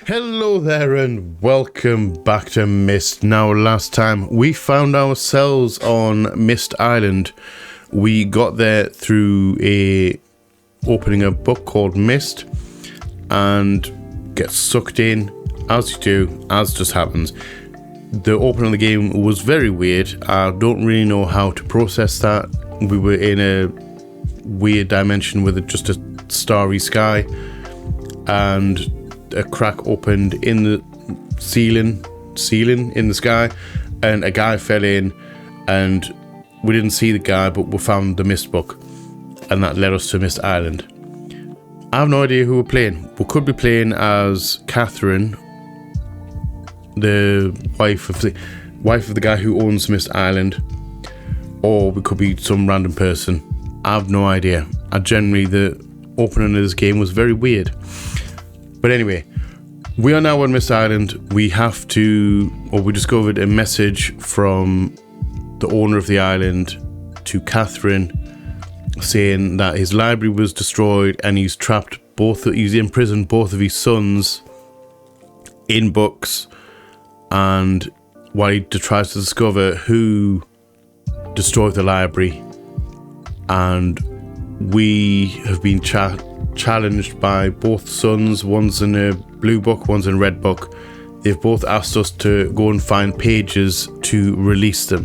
Hello there and welcome back to Myst. Now, last time we found ourselves on Myst Island. We got there through opening a book called Myst and get sucked in, as you do, as just happens. The opening of the game was very weird. I don't really know how to process that. We were in a weird dimension with just a starry sky, and a crack opened in the ceiling in the sky, and a guy fell in, and we didn't see the guy, but we found the Myst book, and that led us to Myst Island. I have no idea who we're playing. We could be playing as Catherine, the wife of the guy who owns Myst Island, or we could be some random person. I have no idea. The opening of this game was very weird. But anyway, we are now on Myst Island. We discovered a message from the owner of the island to Catherine saying that his library was destroyed and he's imprisoned both of his sons in books, and while he tries to discover who destroyed the library. And we have been challenged by both sons. One's in a blue book, one's in a red book. They've both asked us to go and find pages to release them.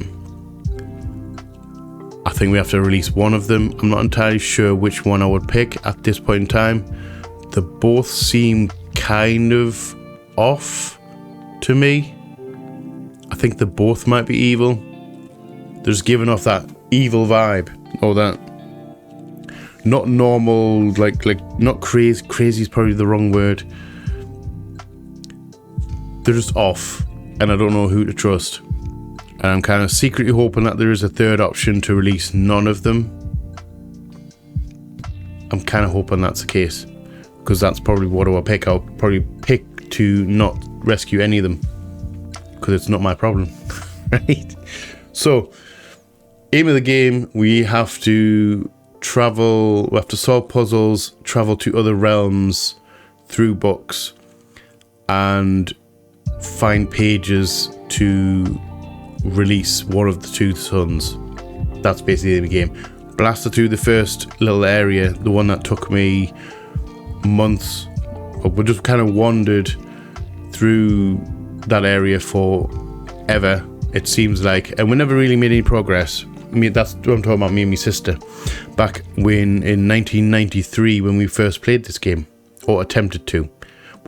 I think we have to release one of them. I'm not entirely sure which one I would pick at this point in time. They both seem kind of off to me. I think they both might be evil. They're just giving off that evil vibe, or that not normal, like not crazy. Crazy is probably the wrong word. They're just off, and I don't know who to trust. And I'm kind of secretly hoping that there is a third option to release none of them. I'm kind of hoping that's the case, because that's probably what I will pick. I'll probably pick to not rescue any of them, because it's not my problem. Right? So, aim of the game, we have to solve puzzles, travel to other realms through books, and find pages to release one of the two sons. That's basically the game. Blasted through the first little area, the one that took me months. We just kind of wandered through that area forever, it seems like, and we never really made any progress. That's what I'm talking about, me and my sister. Back in 1993, when we first played this game, or attempted to.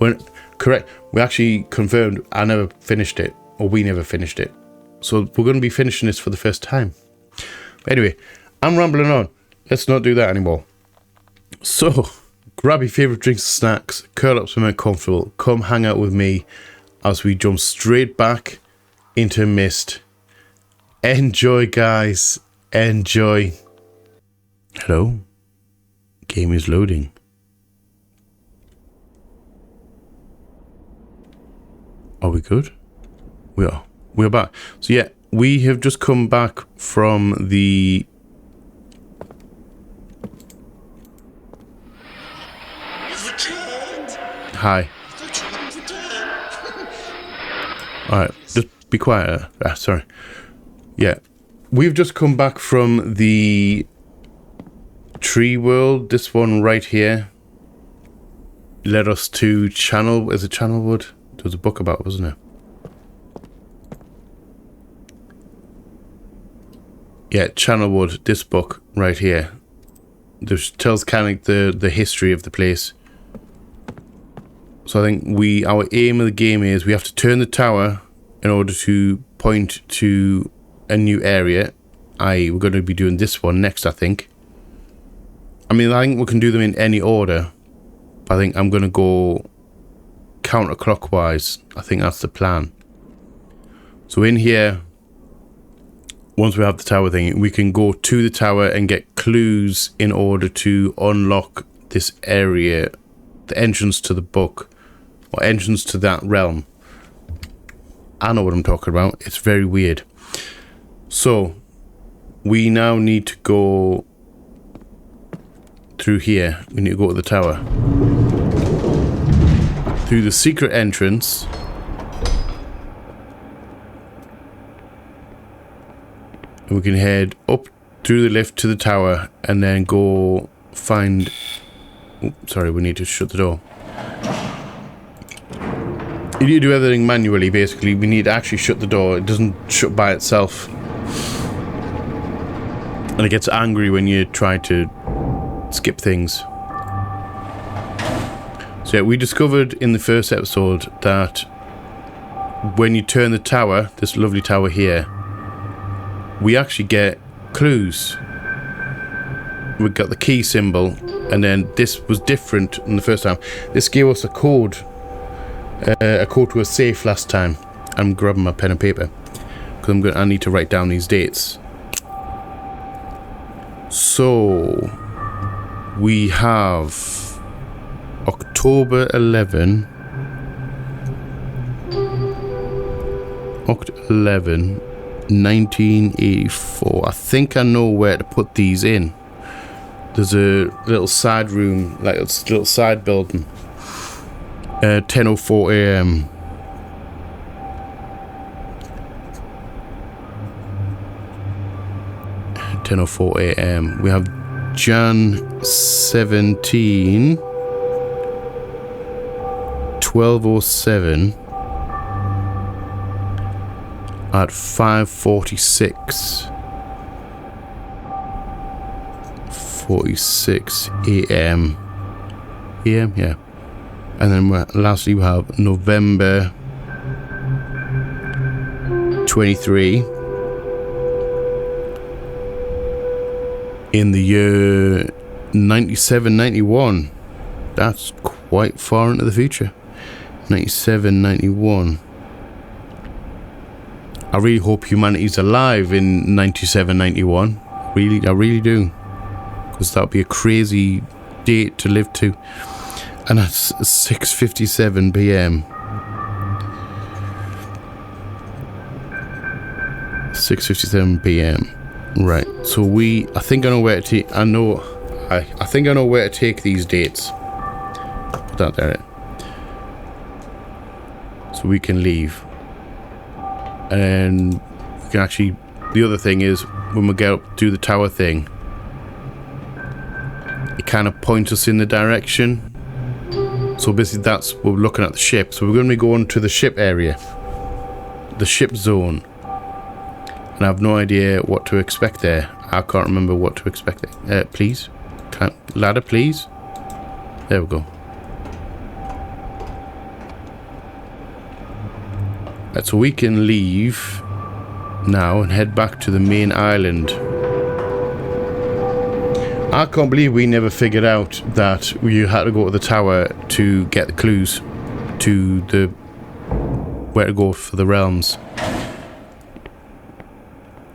We actually confirmed I never finished it, or we never finished it. So we're going to be finishing this for the first time. But anyway, I'm rambling on. Let's not do that anymore. So, grab your favourite drinks and snacks, curl up somewhere comfortable, come hang out with me as we jump straight back into Myst. Enjoy, guys. Enjoy. Hello. Game is loading. Are we good? We are. We're back. So yeah, we have just come back from the... Hi. Alright, just be quiet. Sorry. Yeah, we've just come back from the tree world. This one right here led us to Channelwood. There was a book about it, wasn't it? Yeah, Channelwood, this book right here. This tells kind of the history of the place. So I think our aim of the game is we have to turn the tower in order to point to a new area. We're going to be doing this one next, I think. I think we can do them in any order, but I think I'm going to go counterclockwise. I think that's the plan. So in here, once we have the tower thing, we can go to the tower and get clues in order to unlock this area, the entrance to the book, or entrance to that realm. I know what I'm talking about. It's very weird. So, we now need to go through here. We need to go to the tower. through the secret entrance. And we can head up through the lift to the tower and then go find... Oops, sorry, we need to shut the door. You need to do everything manually, basically. We need to actually shut the door. It doesn't shut by itself. And it gets angry when you try to skip things. So yeah, we discovered in the first episode that when you turn the tower, this lovely tower here, we actually get clues. We got the key symbol, and then this was different than the first time. This gave us a code to a safe last time. I'm grabbing my pen and paper because I need to write down these dates. So we have October 11, 1984. I think I know where to put these in. There's a little side room, like a little side building. 10:04 a.m. We have Jan 17, 12:07 at 5:46 a.m. Yeah. And then lastly we have November 23 in the year 97-91. That's quite far into the future. 97-91. I really hope humanity's alive in 97-91. I really do. Because that would be a crazy date to live to. And that's 6:57 p.m. 6:57 p.m. Right. So I think I know where to take. I think I know where to take these dates. Put that there. So we can leave. And we can actually. The other thing is when we go up, do the tower thing. It kind of points us in the direction. So basically we're looking at the ship. So we're going to be going to the ship area. The ship zone. And I have no idea what to expect there. I can't remember what to expect there. Please? Ladder, please? There we go. Right, so we can leave now and head back to the main island. I can't believe we never figured out that you had to go to the tower to get the clues to where to go for the realms.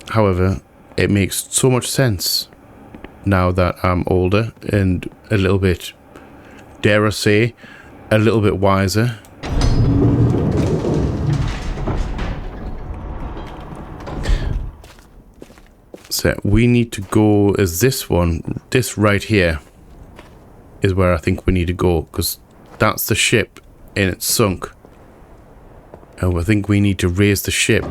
However, it makes so much sense now that I'm older and a little bit, dare I say, a little bit wiser. So we need to go as this one. This right here is where I think we need to go, because that's the ship and it's sunk. And I think we need to raise the ship.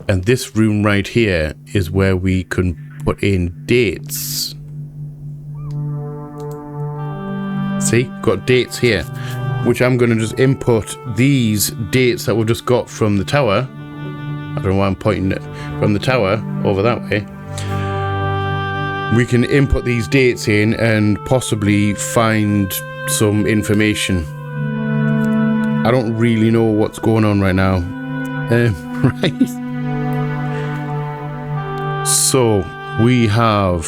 And this room right here is where we can put in dates. See, got dates here, which I'm going to just input these dates that we've just got from the tower. I don't know why I'm pointing it from the tower over that way. We can input these dates in and possibly find some information. I don't really know what's going on right now. Right. So we have,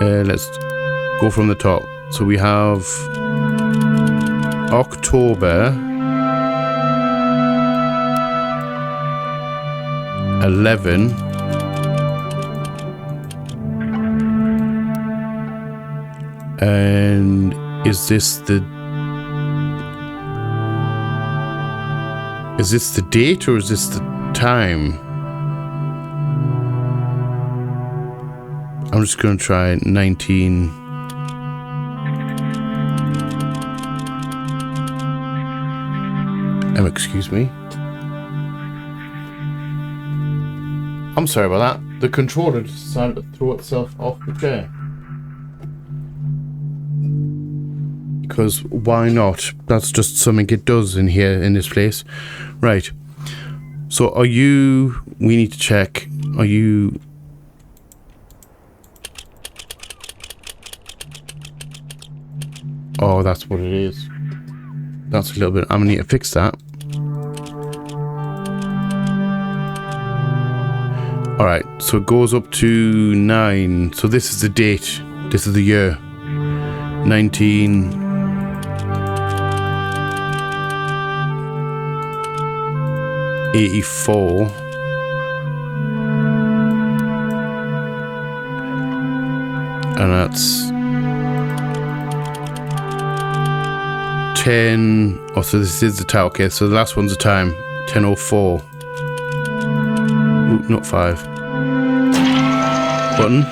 let's go from the top. So we have October 11. And is this the date or is this the time? I'm just going to try 19. Excuse me. I'm sorry about that. The controller decided to throw itself off the chair. Because why not? That's just something it does in here, in this place. Right. So are you... We need to check. Are you... Oh, that's what it is. That's a little bit... I'm going to need to fix that. Alright, so it goes up to 9. So this is the date. This is the year. 1984. And that's 10. Oh, so this is the time. Okay, so the last one's the time. 10:04. Ooh, not 5. Button.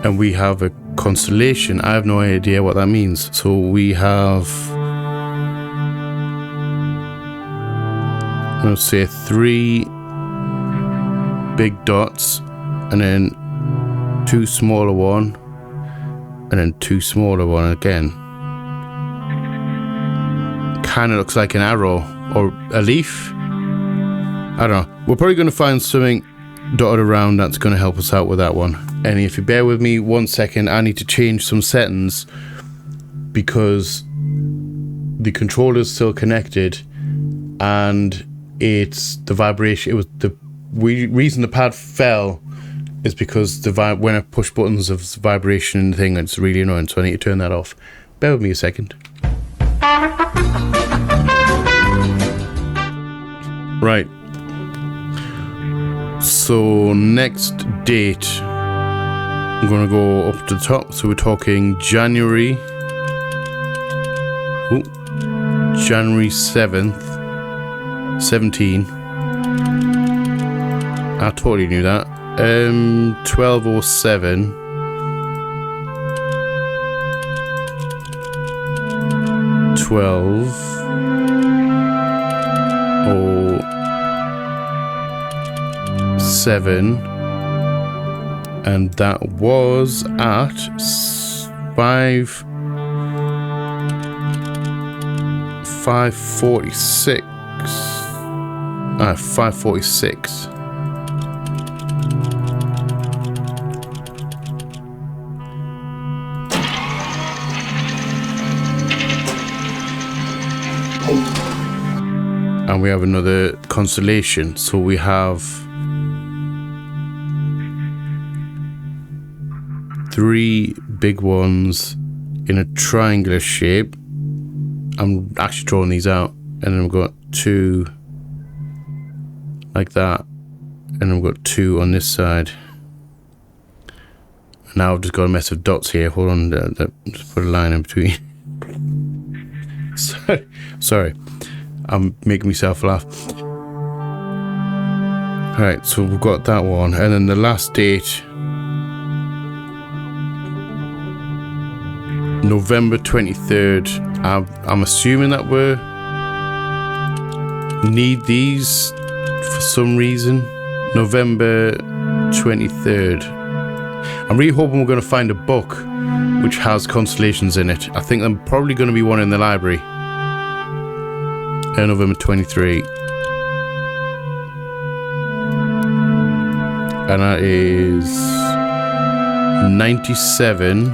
And we have a constellation. I have no idea what that means. So we have... let's say 3 big dots, and then 2 smaller one, and then 2 smaller one again. Kind of looks like an arrow or a leaf. I don't know. We're probably going to find something dotted around that's going to help us out with that one. And if you bear with me 1 second, I need to change some settings because the controller is still connected, and it's the vibration. It was the reason the pad fell is because the when I push buttons of vibration and thing, it's really annoying. So I need to turn that off. Bear with me a second. Right. So next date, I'm gonna go up to the top. So we're talking January. Oh, January 7th, 17. I totally knew that. 12:07. 12:07, and that was at 5:46. 5:46. And we have another constellation. So we have 3 big ones in a triangular shape. I'm actually drawing these out. And then we've got 2 like that. And then we've got 2 on this side. Now I've just got a mess of dots here. Hold on, just put a line in between. Sorry. I'm making myself laugh. Alright, so we've got that one. And then the last date, November 23rd. I'm assuming that we need these for some reason. November 23rd. I'm really hoping we're going to find a book which has constellations in it. I think there's probably going to be one in the library. November 23. And that is 97.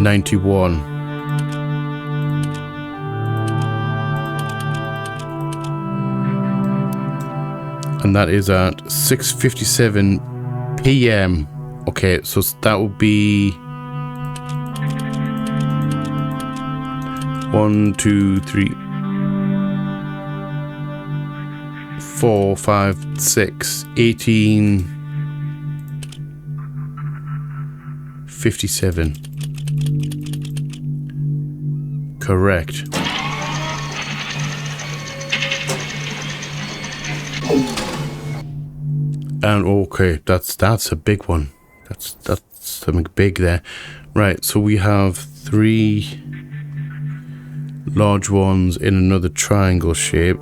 91. And that is at 6:57 p.m. Okay, so that would be 1, 2, 3, 4, 5, 6, 18, 57. Correct. And okay, that's a big one. That's something big there. Right, so we have 3 large ones in another triangle shape.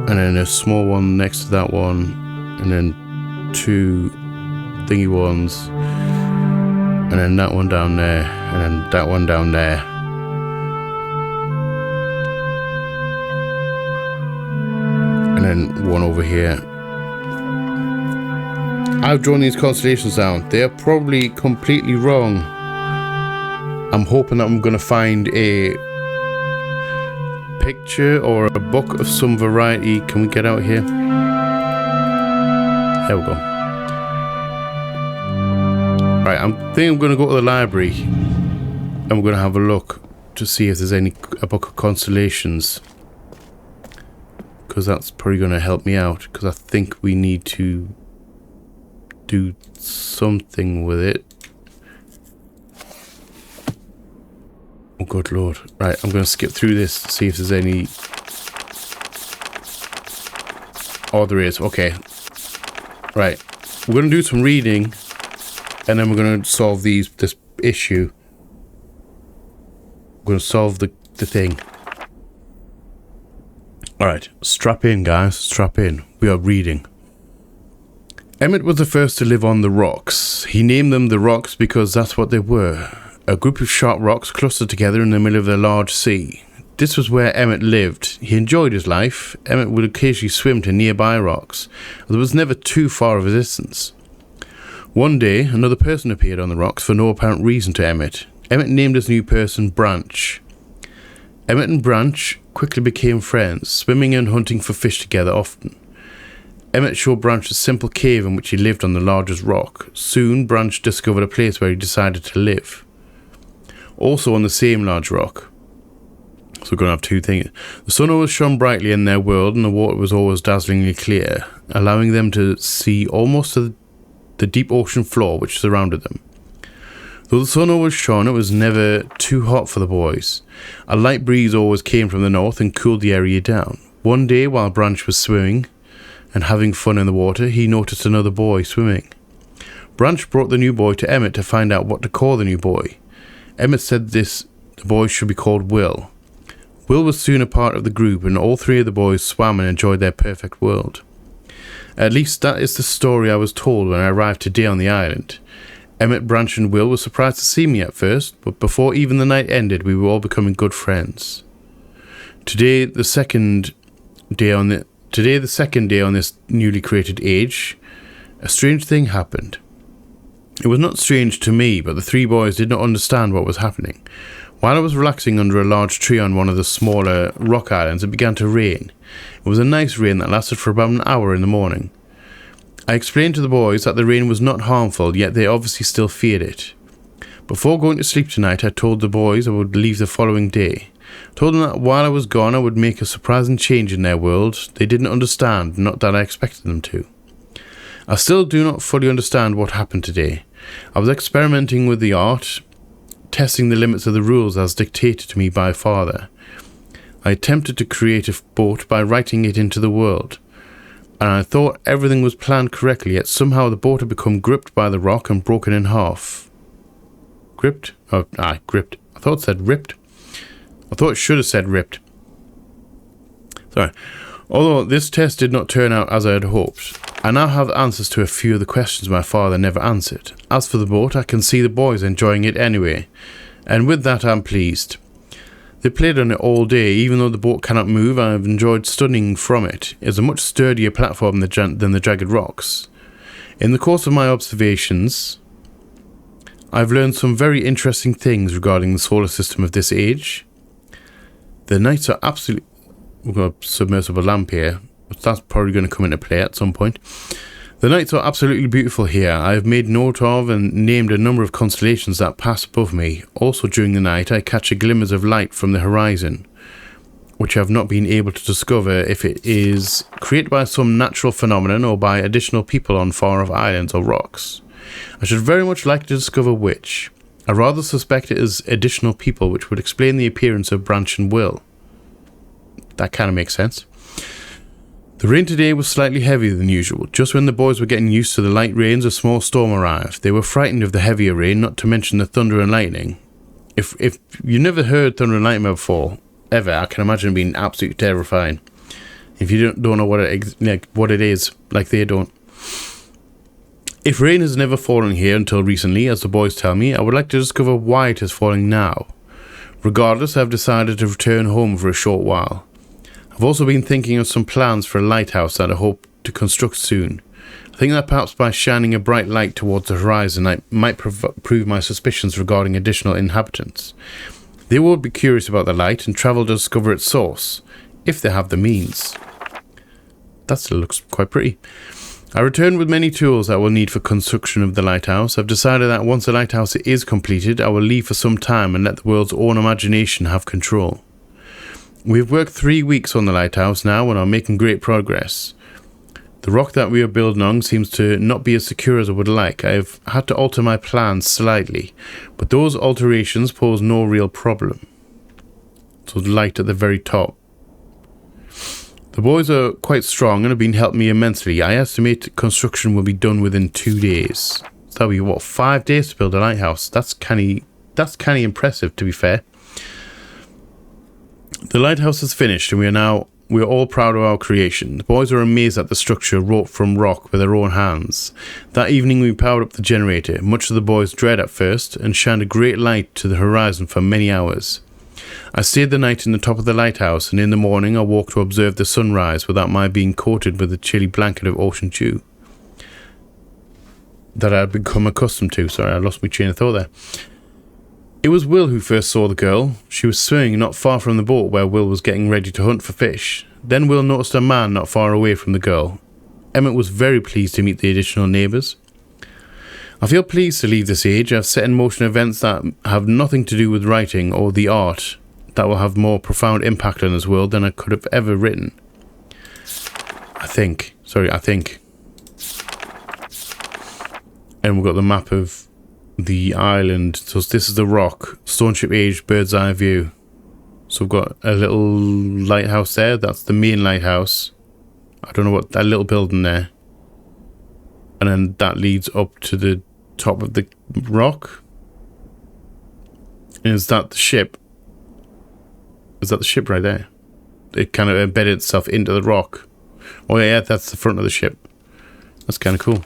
And then a small one next to that one. And then 2 thingy ones. And then that one down there. And then that one down there. And then one over here. I've drawn these constellations down. They are probably completely wrong. I'm hoping that I'm going to find a picture or a book of some variety. Can we get out here? There we go. Right, I think I'm going to go to the library and we're going to have a look to see if there's a book of constellations. Because that's probably going to help me out. Because I think we need to do something with it. Oh, good lord. Right, I'm going to skip through this to see if there's any... Oh, there is. Okay. Right. We're going to do some reading. And then we're going to solve this issue. We're going to solve the thing. Alright, strap in guys, strap in. We are reading. Emmett was the first to live on the rocks. He named them the rocks because that's what they were. A group of sharp rocks clustered together in the middle of a large sea. This was where Emmett lived. He enjoyed his life. Emmett would occasionally swim to nearby rocks. There was never too far of a distance. One day, another person appeared on the rocks for no apparent reason to Emmett. Emmett named his new person Branch. Emmett and Branch quickly became friends, swimming and hunting for fish together often. Emmett showed Branch a simple cave in which he lived on the largest rock. Soon, Branch discovered a place where he decided to live. Also on the same large rock. So we're going to have 2 things. The sun always shone brightly in their world and the water was always dazzlingly clear, allowing them to see almost to the deep ocean floor which surrounded them. Though the sun always shone, it was never too hot for the boys. A light breeze always came from the north and cooled the area down. One day, while Branch was swimming and having fun in the water, he noticed another boy swimming. Branch brought the new boy to Emmett to find out what to call the new boy. Emmett said the boy should be called Will. Will was soon a part of the group, and all 3 of the boys swam and enjoyed their perfect world. At least that is the story I was told when I arrived today on the island. Emmett, Branch and Will were surprised to see me at first, but before even the night ended, we were all becoming good friends. Today, the second day on this newly created age, a strange thing happened. It was not strange to me, but the 3 boys did not understand what was happening. While I was relaxing under a large tree on one of the smaller rock islands, it began to rain. It was a nice rain that lasted for about an hour in the morning. I explained to the boys that the rain was not harmful, yet they obviously still feared it. Before going to sleep tonight, I told the boys I would leave the following day. I told them that while I was gone, I would make a surprising change in their world. They didn't understand, not that I expected them to. I still do not fully understand what happened today. I was experimenting with the art, testing the limits of the rules as dictated to me by Father. I attempted to create a boat by writing it into the world, and I thought everything was planned correctly, yet somehow the boat had become gripped by the rock and broken in half. Gripped? Oh, gripped. I thought it said ripped. I thought it should have said ripped. Sorry. Although this test did not turn out as I had hoped, I now have answers to a few of the questions my father never answered. As for the boat, I can see the boys enjoying it anyway, and with that I'm pleased. They played on it all day. Even though the boat cannot move, I have enjoyed studying from it. It is a much sturdier platform than the jagged rocks. In the course of my observations, I've learned some very interesting things regarding the solar system of this age. The nights are absolutely... We've got a submersible lamp here. That's probably going to come into play at some point. The nights are absolutely beautiful here. I have made note of and named a number of constellations that pass above me. Also during the night I catch glimmers of light from the horizon, which I have not been able to discover if it is created by some natural phenomenon or by additional people on far-off islands or rocks. I should very much like to discover which. I rather suspect it is additional people, which would explain the appearance of Branch and Will. That kind of makes sense. The rain today was slightly heavier than usual. Just when the boys were getting used to the light rains, a small storm arrived. They were frightened of the heavier rain, not to mention the thunder and lightning. If you never heard thunder and lightning before, ever, I can imagine it being absolutely terrifying. If you don't know what it is, like they don't. If rain has never fallen here until recently, as the boys tell me, I would like to discover why it is falling now. Regardless, I have decided to return home for a short while. I've also been thinking of some plans for a lighthouse that I hope to construct soon. I think that perhaps by shining a bright light towards the horizon, I might prove my suspicions regarding additional inhabitants. They will be curious about the light and travel to discover its source, if they have the means. That still looks quite pretty. I return with many tools I will need for construction of the lighthouse. I've decided that once the lighthouse is completed, I will leave for some time and let the world's own imagination have control. We've worked 3 weeks on the lighthouse now and are making great progress. The rock that we are building on seems to not be as secure as I would like. I have had to alter my plans slightly, but those alterations pose no real problem. So the light at the very top. The boys are quite strong and have been helping me immensely. I estimate construction will be done within 2 days. So that'll be, what, 5 days to build a lighthouse? That's kind of impressive, to be fair. The lighthouse is finished and we are all proud of our creation. The boys are amazed at the structure wrought from rock with their own hands. That evening we powered up the generator, much to the boys' dread at first, and shined a great light to the horizon for many hours. I stayed the night in the top of the lighthouse, and in the morning I walked to observe the sunrise without my being coated with the chilly blanket of ocean dew that I had become accustomed to. Sorry, I lost my train of thought there. It was Will who first saw the girl. She was swimming not far from the boat where Will was getting ready to hunt for fish. Then Will noticed a man not far away from the girl. Emmett was very pleased to meet the additional neighbours. I feel pleased to leave this age. I've set in motion events that have nothing to do with writing or the art that will have more profound impact on this world than I could have ever written. I think. And we've got the map of the island. So this is the rock. Stoneship age bird's eye view. So we've got a little lighthouse there. That's the main lighthouse. I don't know what that little building there. And then that leads up to the top of the rock. And is that the ship? Is that the ship right there? It kind of embedded itself into the rock. Oh yeah, that's the front of the ship. That's kind of cool.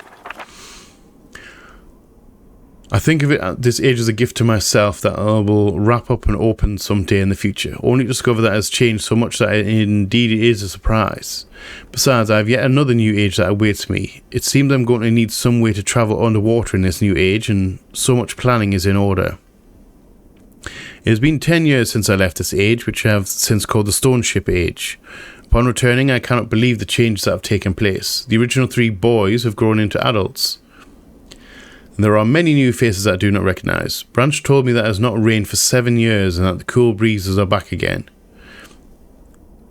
I think of it at this age as a gift to myself that I will wrap up and open someday in the future, only to discover that it has changed so much that it indeed is a surprise. Besides, I have yet another new age that awaits me. It seems I'm going to need some way to travel underwater in this new age, and so much planning is in order. It has been 10 years since I left this age, which I have since called the Stoneship age. Upon returning, I cannot believe the changes that have taken place. The original 3 boys have grown into adults. There are many new faces that I do not recognise. Branch told me that it has not rained for 7 years and that the cool breezes are back again.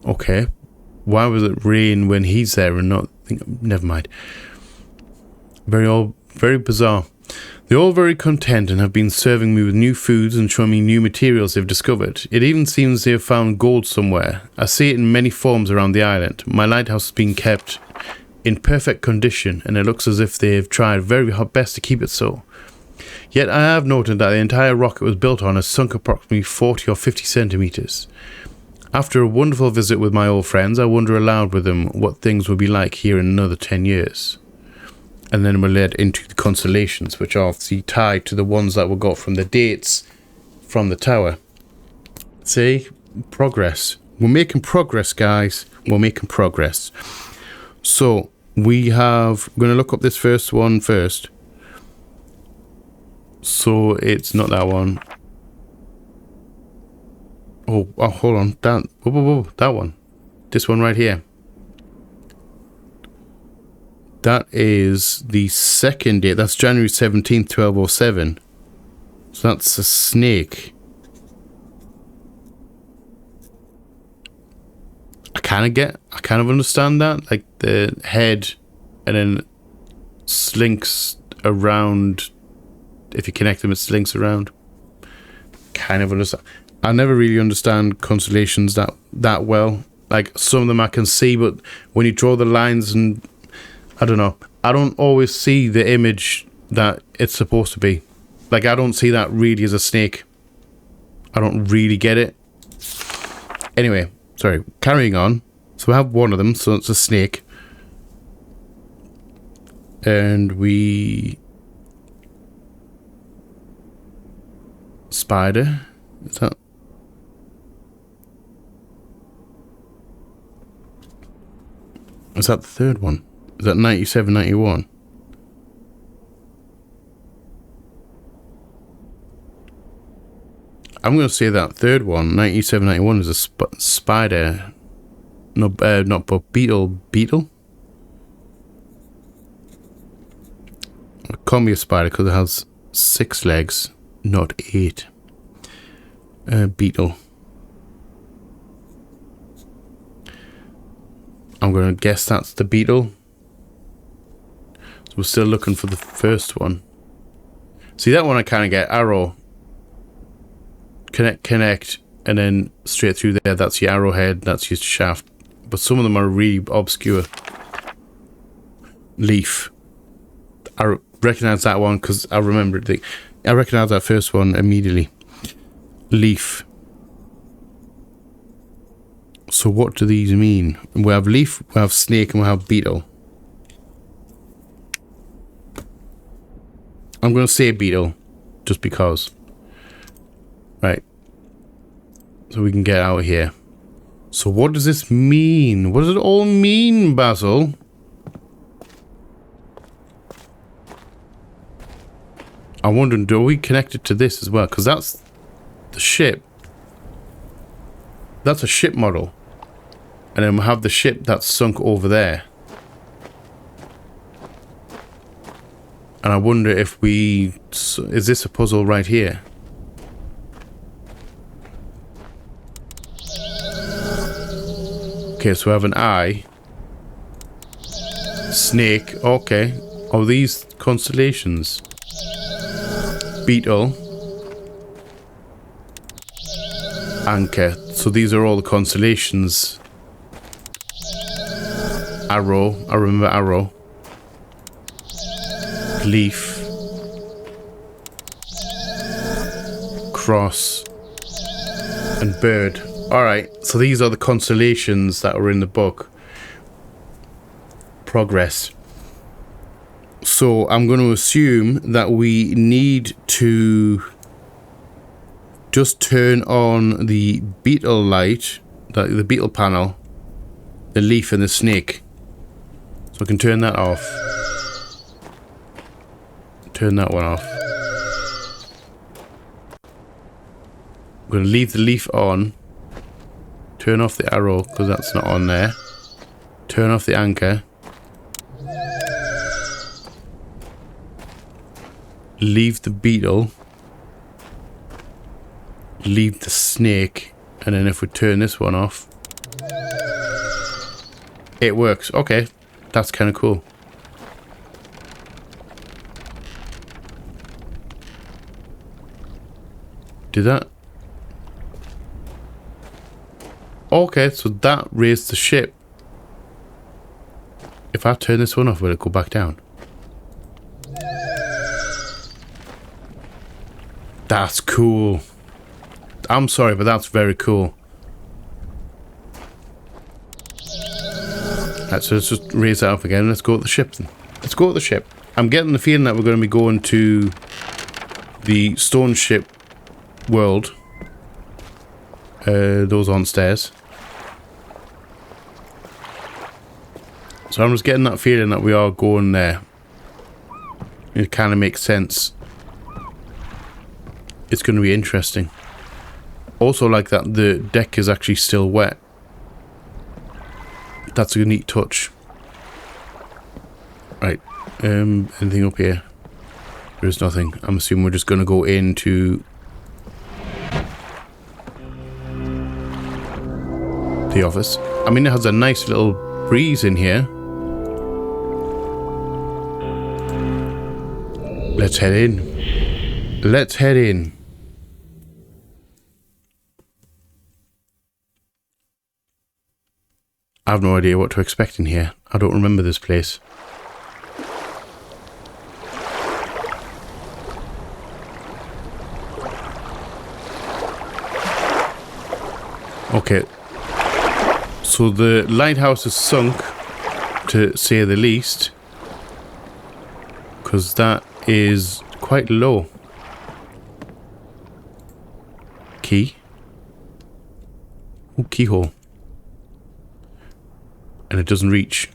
Okay. Why was it rain when he's there and not... Never mind. Very bizarre. They're all very content and have been serving me with new foods and showing me new materials they've discovered. It even seems they have found gold somewhere. I see it in many forms around the island. My lighthouse has been kept in perfect condition, and it looks as if they have tried very hard best to keep it so. Yet I have noted that the entire rock it was built on has sunk approximately 40 or 50 centimetres. After a wonderful visit with my old friends, I wonder aloud with them what things will be like here in another 10 years. And then we're led into the constellations, which are obviously tied to the ones that we got from the dates from the tower. See? Progress. We're making progress, guys. We're making progress. So, we're going to look up this first one first. So, it's not that one. Oh, hold on. That one. This one right here. That is the second date. That's January 17th, 1207. So that's a snake. I kind of understand that. Like the head and then slinks around. If you connect them, it slinks around. Kind of understand. I never really understand constellations that well. Like, some of them I can see, but when you draw the lines and... I don't know. I don't always see the image that it's supposed to be. Like, I don't see that really as a snake. I don't really get it. Anyway, sorry. Carrying on. So we have one of them, so it's a snake. And we... Spider? Is that... Is that the third one? Is that 97, 91? I'm going to say that third one, 97, 91, is a spider. No, not but beetle. Beetle? It can't be a spider because it has 6 legs, not 8. Beetle. I'm going to guess that's the beetle. So we're still looking for the first one. See, that one I kind of get. Arrow. Connect, and then straight through there. That's your arrowhead. That's your shaft. But some of them are really obscure. Leaf. I recognize that one because I remember it. I recognize that first one immediately. Leaf. So what do these mean? We have leaf, we have snake, and we have beetle. I'm going to say beetle, just because. Right. So we can get out of here. So what does this mean? What does it all mean, Basil? I'm wondering, do we connect it to this as well? Because that's the ship. That's a ship model. And then we'll have the ship that's sunk over there. And I wonder if we... Is this a puzzle right here? Okay, so we have an eye. Snake. Okay. Oh, these constellations. Beetle. Anchor. So these are all the constellations. Arrow. I remember arrow. Leaf. Cross. And bird. Alright, so these are the constellations that are in the book. Progress. So I'm going to assume that we need to just turn on the beetle light, the beetle panel, the leaf and the snake. So I can turn that off. Turn that one off. I'm going to leave the leaf on. Turn off the arrow because that's not on there. Turn off the anchor. Leave the beetle. Leave the snake. And then if we turn this one off, it works. Okay, that's kind of cool. Do that. Okay, so that raised the ship. If I turn this one off, will it go back down? That's cool. I'm sorry, but that's very cool. Right, so let's just raise that up again. Let's go at the ship then. Let's go at the ship. I'm getting the feeling that we're going to be going to the Stoneship world. Those on stairs. So I'm just getting that feeling that we are going there. It kind of makes sense. It's going to be interesting. Also like that the deck is actually still wet. That's a neat touch. Right. Anything up here? There's nothing. I'm assuming we're just going to go into the office. I mean, it has a nice little breeze in here. Let's head in. Let's head in. I have no idea what to expect in here. I don't remember this place. Okay. So the lighthouse is sunk, to say the least. Because that is quite low. Key. Oh, keyhole. And it doesn't reach.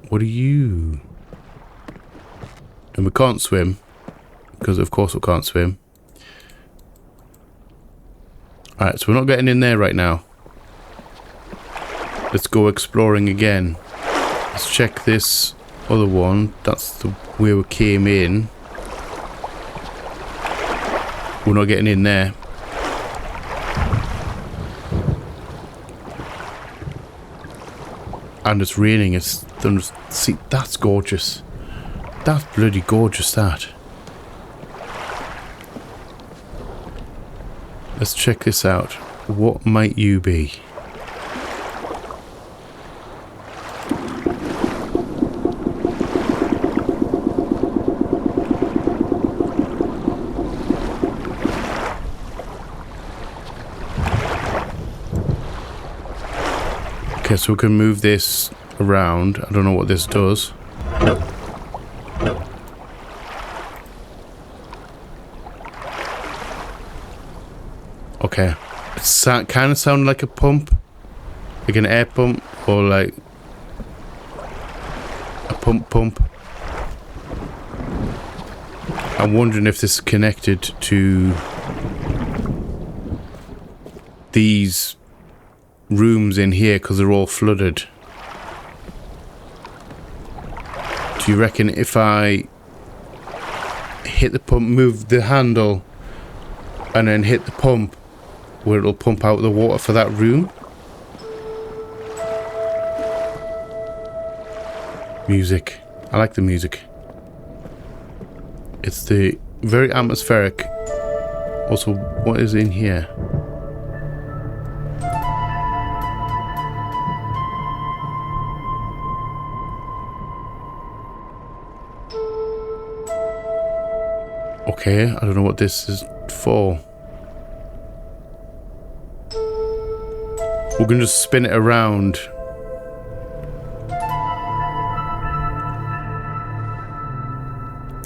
What are you? And we can't swim. Because of course we can't swim. Alright, so we're not getting in there right now. Let's go exploring again. Let's check this other one. That's the where we came in. We're not getting in there. And it's raining. It's thunder. See, that's gorgeous. That's bloody gorgeous, that. Let's check this out. What might you be? Okay, so we can move this around. I don't know what this does. Okay. It kind of sounded like a pump. Like an air pump. Or like a pump. I'm wondering if this is connected to these rooms in here because they're all flooded. Do you reckon if I hit the pump, move the handle and then hit the pump, where it'll pump out the water for that room? Music. I like the music. It's the very atmospheric. Also, what is in here? Okay, I don't know what this is for. We're gonna just spin it around.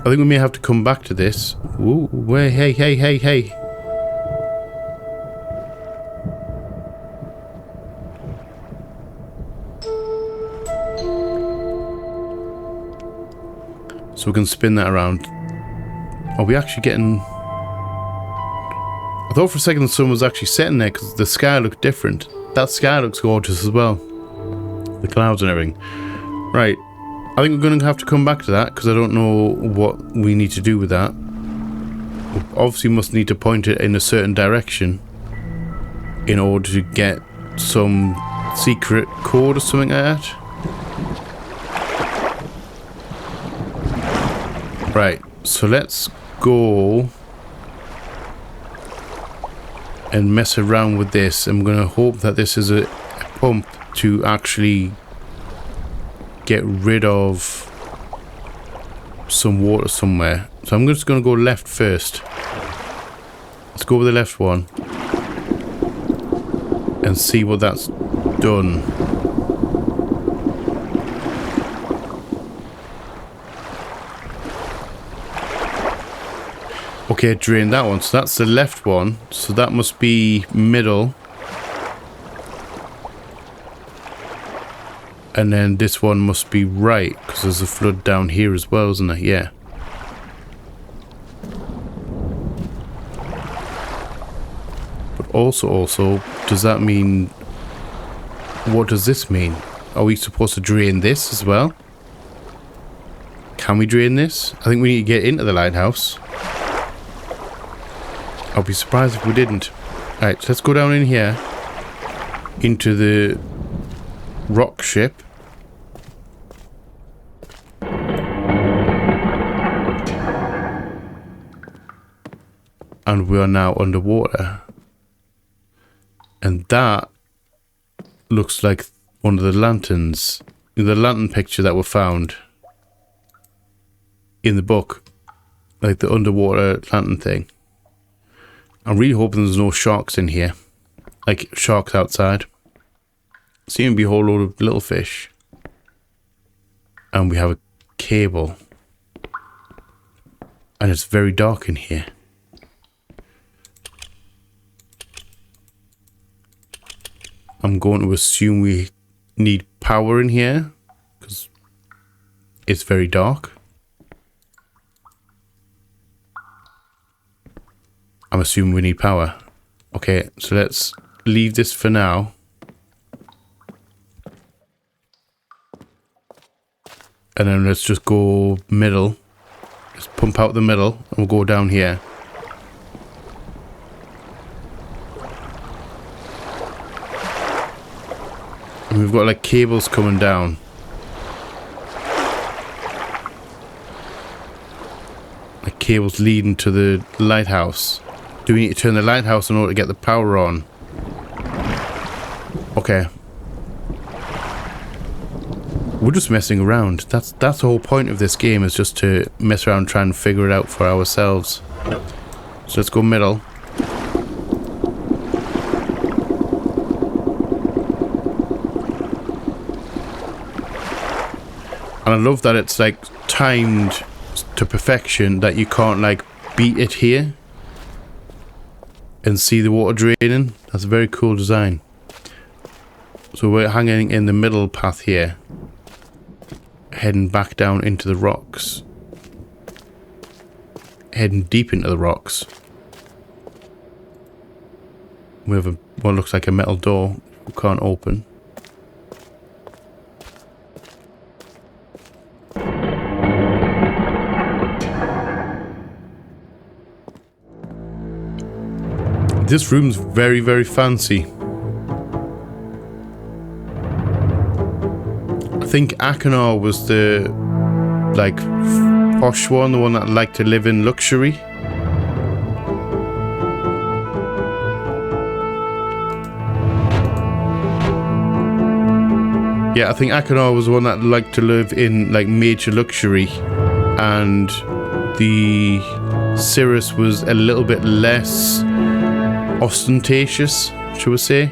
I think we may have to come back to this. Ooh, wait, hey. So we can spin that around. Are we actually getting... I thought for a second the sun was actually setting there because the sky looked different. That sky looks gorgeous as well. The clouds and everything. Right. I think we're going to have to come back to that because I don't know what we need to do with that. We obviously must need to point it in a certain direction in order to get some secret code or something like that. Right. So let's go and mess around with this. I'm going to hope that this is a pump to actually get rid of some water somewhere. So I'm just going to go left first. Let's go with the left one and see what that's done. Okay, drain that one. So that's the left one. So that must be middle. And then this one must be right, because there's a flood down here as well, isn't there? Yeah. But also, does that mean... What does this mean? Are we supposed to drain this as well? Can we drain this? I think we need to get into the lighthouse. I'll be surprised if we didn't. Alright, so let's go down in here. Into the rock ship. And we are now underwater. And that looks like one of the lanterns. The lantern picture that were found in the book. Like the underwater lantern thing. I'm really hoping there's no sharks in here. Like sharks outside. Seem to be a whole load of little fish. And we have a cable. And it's very dark in here. I'm going to assume we need power in here. Because it's very dark. I'm assuming we need power. Okay, so let's leave this for now. And then let's just go middle. Let's pump out the middle and we'll go down here. And we've got like cables coming down. Like cables leading to the lighthouse. Do we need to turn the lighthouse in order to get the power on? Okay. We're just messing around. That's the whole point of this game, is just to mess around and try and figure it out for ourselves. So let's go middle. And I love that it's like timed to perfection, that you can't like beat it here and see the water draining. That's a very cool design. So we're hanging in the middle path here, heading back down into the rocks, heading deep into the rocks. We have what looks like a metal door we can't open. This room's very, very fancy. I think Akinar was the, like, posh one, the one that liked to live in luxury. Yeah, I think Akinar was the one that liked to live in, like, major luxury. And the Cirrus was a little bit less ostentatious, shall we say.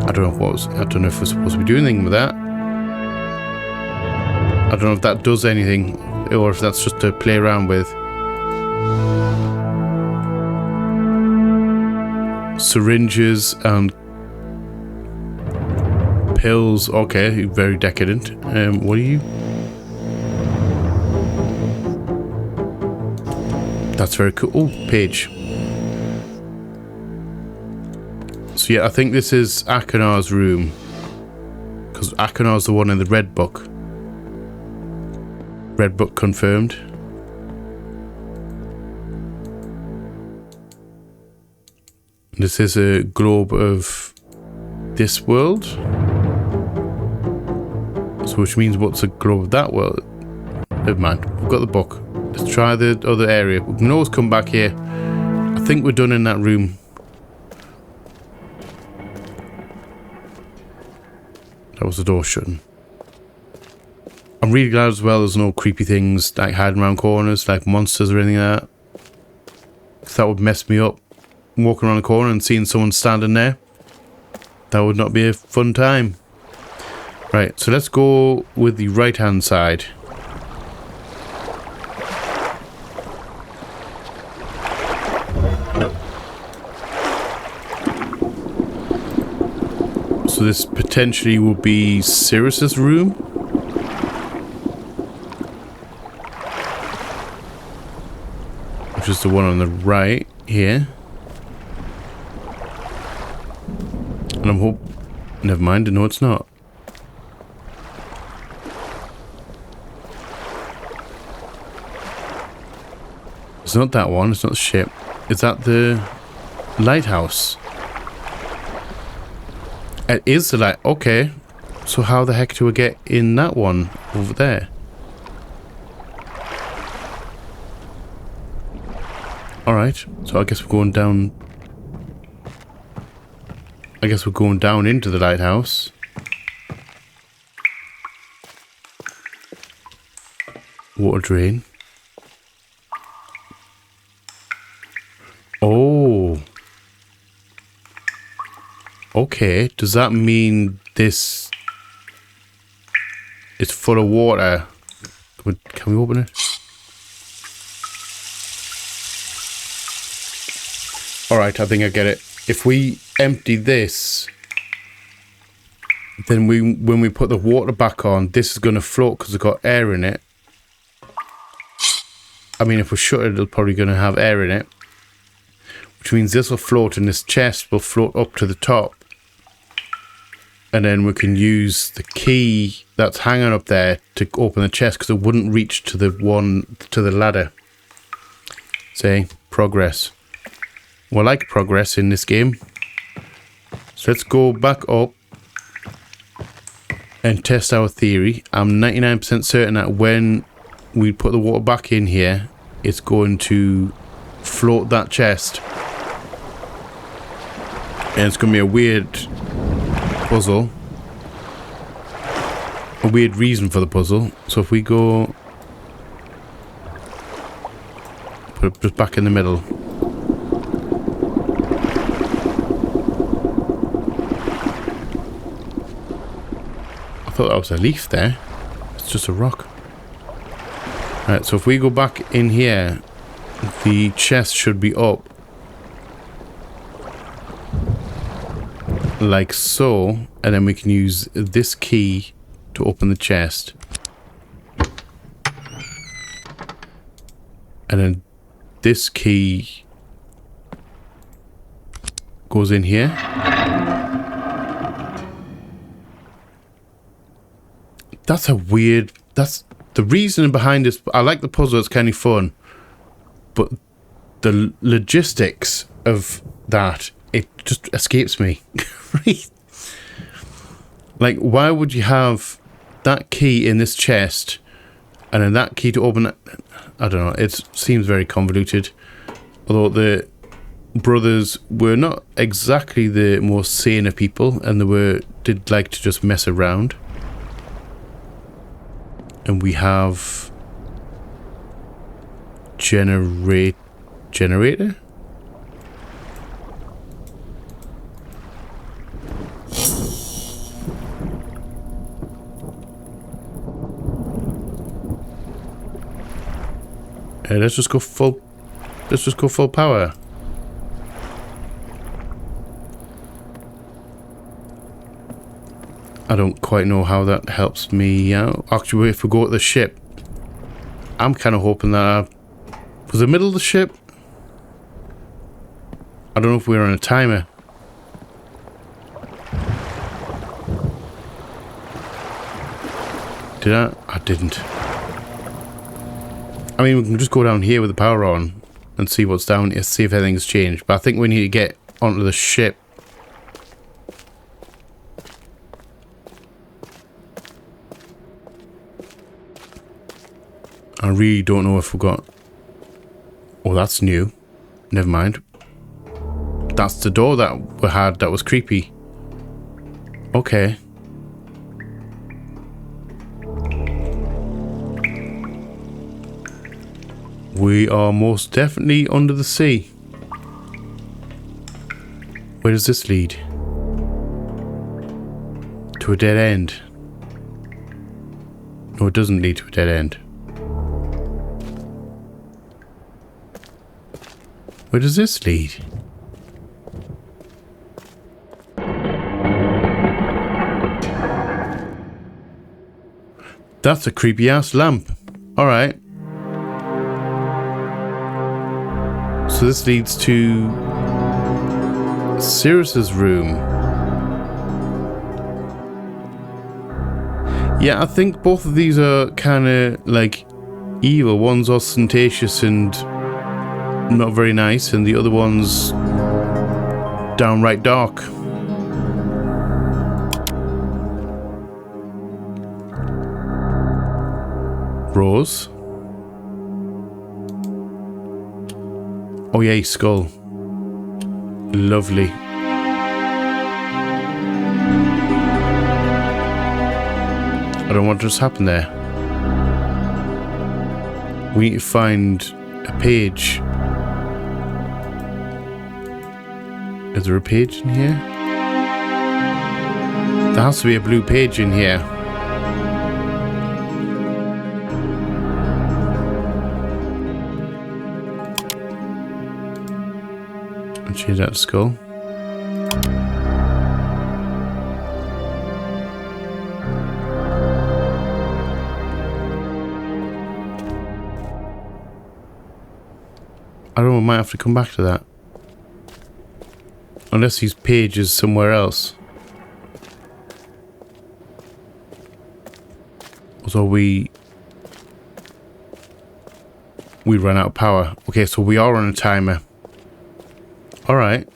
I don't know if we're supposed to be doing anything with that. I don't know if that does anything, or if that's just to play around with. Syringes and pills. Okay, very decadent. What are you? That's very cool. Oh, page. So yeah, I think this is Akinar's room, because Akinar's the one in the red book. Red book confirmed. This is a globe of this world. So which means what's a globe of that world? Never mind, we've got the book. Let's try the other area. We can always come back here. I think we're done in that room. That was the door shutting. I'm really glad as well there's no creepy things like hiding around corners, like monsters or anything like that. Because that would mess me up. Walking around a corner and seeing someone standing there. That would not be a fun time. Right, so let's go with the right hand side. So this potentially will be Cirrus's room. Which is the one on the right here. And I'm never mind, no it's not. It's not that one, it's not the ship. Is that the lighthouse? It is the light. Okay. So how the heck do I get in that one over there? Alright, so I guess we're going down. I guess we're going down into the lighthouse. Water drain. Oh. Okay, does that mean this is full of water? Can we open it? Alright, I think I get it. If we empty this, then when we put the water back on, this is going to float because it's got air in it. I mean, if we shut it, it's probably going to have air in it. Which means this will float and this chest will float up to the top. And then we can use the key that's hanging up there to open the chest because it wouldn't reach to the ladder. Say, progress. Well, I like progress in this game. So let's go back up and test our theory. I'm 99% certain that when we put the water back in here, it's going to float that chest. And it's going to be a weird puzzle. A weird reason for the puzzle. So if we go... put it just back in the middle. I thought that was a leaf there. It's just a rock. Right, so if we go back in here, the chest should be up. Like so. And then we can use this key to open the chest. And then this key goes in here. That's a weird... That's the reason behind this. I like the puzzle, it's kind of fun. But the logistics of that, it just escapes me. Right? Like, why would you have that key in this chest and then that key to open it? I don't know. It seems very convoluted. Although the brothers were not exactly the most sane of people, and did like to just mess around. And we have generator. Let's just go full. Let's just go full power. I don't quite know how that helps me out. Actually, if we go at the ship, I'm kind of hoping that was the middle of the ship. I don't know if we're on a timer. Did I? I didn't. I mean, we can just go down here with the power on and see what's down here, see if anything's changed. But I think we need to get onto the ship. I really don't know if we've got... Oh, that's new. Never mind. That's the door that we had that was creepy. Okay. We are most definitely under the sea. Where does this lead? To a dead end. No, it doesn't lead to a dead end. Where does this lead? That's a creepy ass lamp. Alright. So this leads to Sirius's room. Yeah, I think both of these are kind of like evil. One's ostentatious and not very nice, and the other one's downright dark. Rose. Oh yeah, skull. Lovely. I don't know what just happened there. We need to find a page. Is there a page in here? There has to be a blue page in here. And change that to skull. I don't know, we might have to come back to that. Unless these pages somewhere else. So we ran out of power. Okay, so we are on a timer. Alright.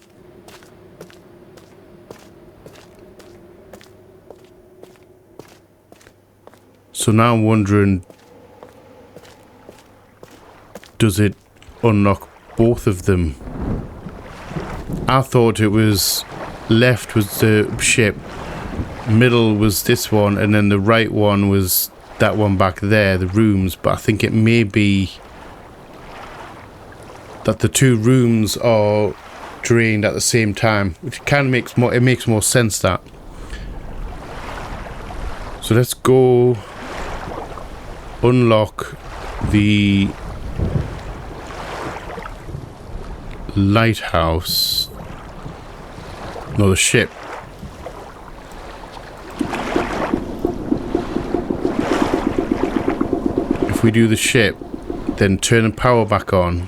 So now I'm wondering, does it unlock both of them? I thought it was left was the ship, middle was this one, and then the right one was that one back there, the rooms. But I think it may be that the two rooms are drained at the same time, which kind of makes more sense that. So let's go unlock the lighthouse. No, the ship. If we do the ship, then turn the power back on,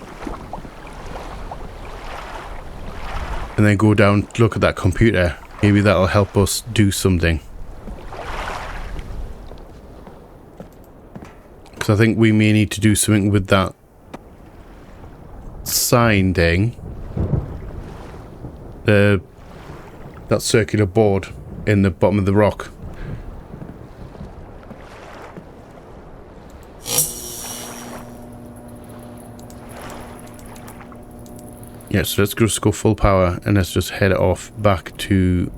and then go down, look at that computer. Maybe that'll help us do something. Because I think we may need to do something with that sign thing. That circular board in the bottom of the rock. Yeah, so let's just go full power and let's just head off back to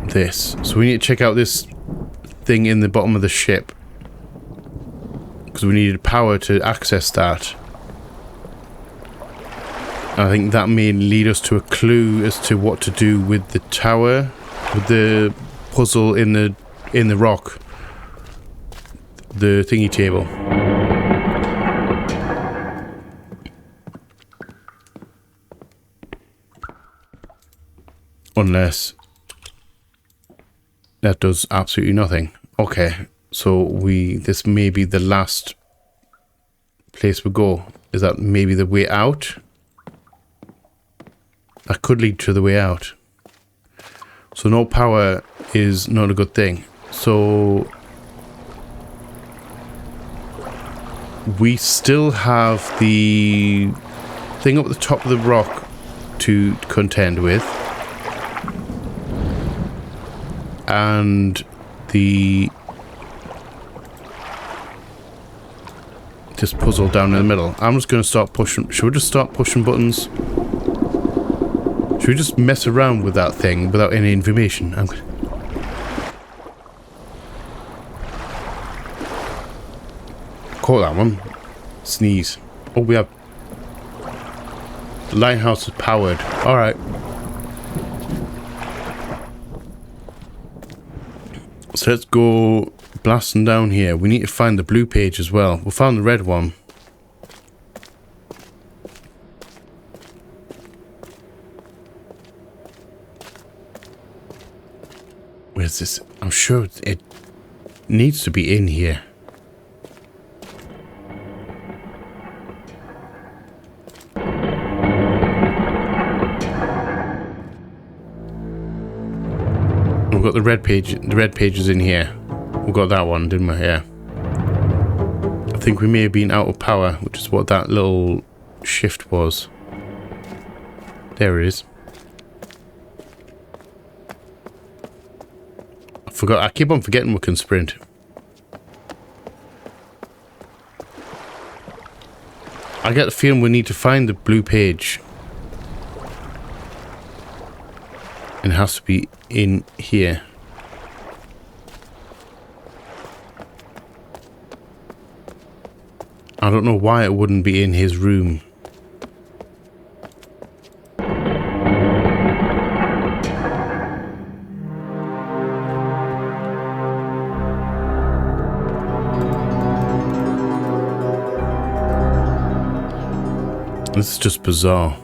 this. So we need to check out this thing in the bottom of the ship, because we needed power to access that. I think that may lead us to a clue as to what to do with the tower, with the puzzle in the rock, the thingy table. Unless that does absolutely nothing. Okay, so this may be the last place we go. Is that maybe the way out? That could lead to the way out. So no power is not a good thing. So we still have the thing up the top of the rock to contend with, and this puzzle down in the middle. I'm just going to start pushing. Should we just start pushing buttons? Should we just mess around with that thing without any information? Call that one. Sneeze. Oh, we have... The lighthouse is powered. Alright. So let's go blasting down here. We need to find the blue page as well. We found the red one. Where's this? I'm sure it needs to be in here. We've got the red page. The red page is in here. We got that one, didn't we? Yeah. I think we may have been out of power, which is what that little shift was. There it is. I keep on forgetting we can sprint. I get the feeling we need to find the blue page. It has to be in here. I don't know why it wouldn't be in his room. This is just bizarre.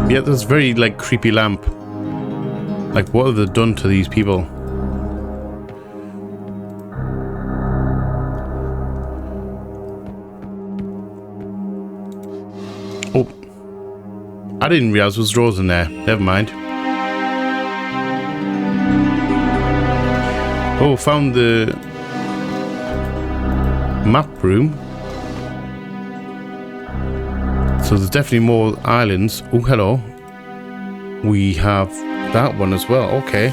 Yeah, this very like creepy lamp. Like, what have they done to these people? Oh, I didn't realize there was drawers in there. Never mind. Oh, found the map room. So there's definitely more islands. Oh, hello. We have that one as well. Okay.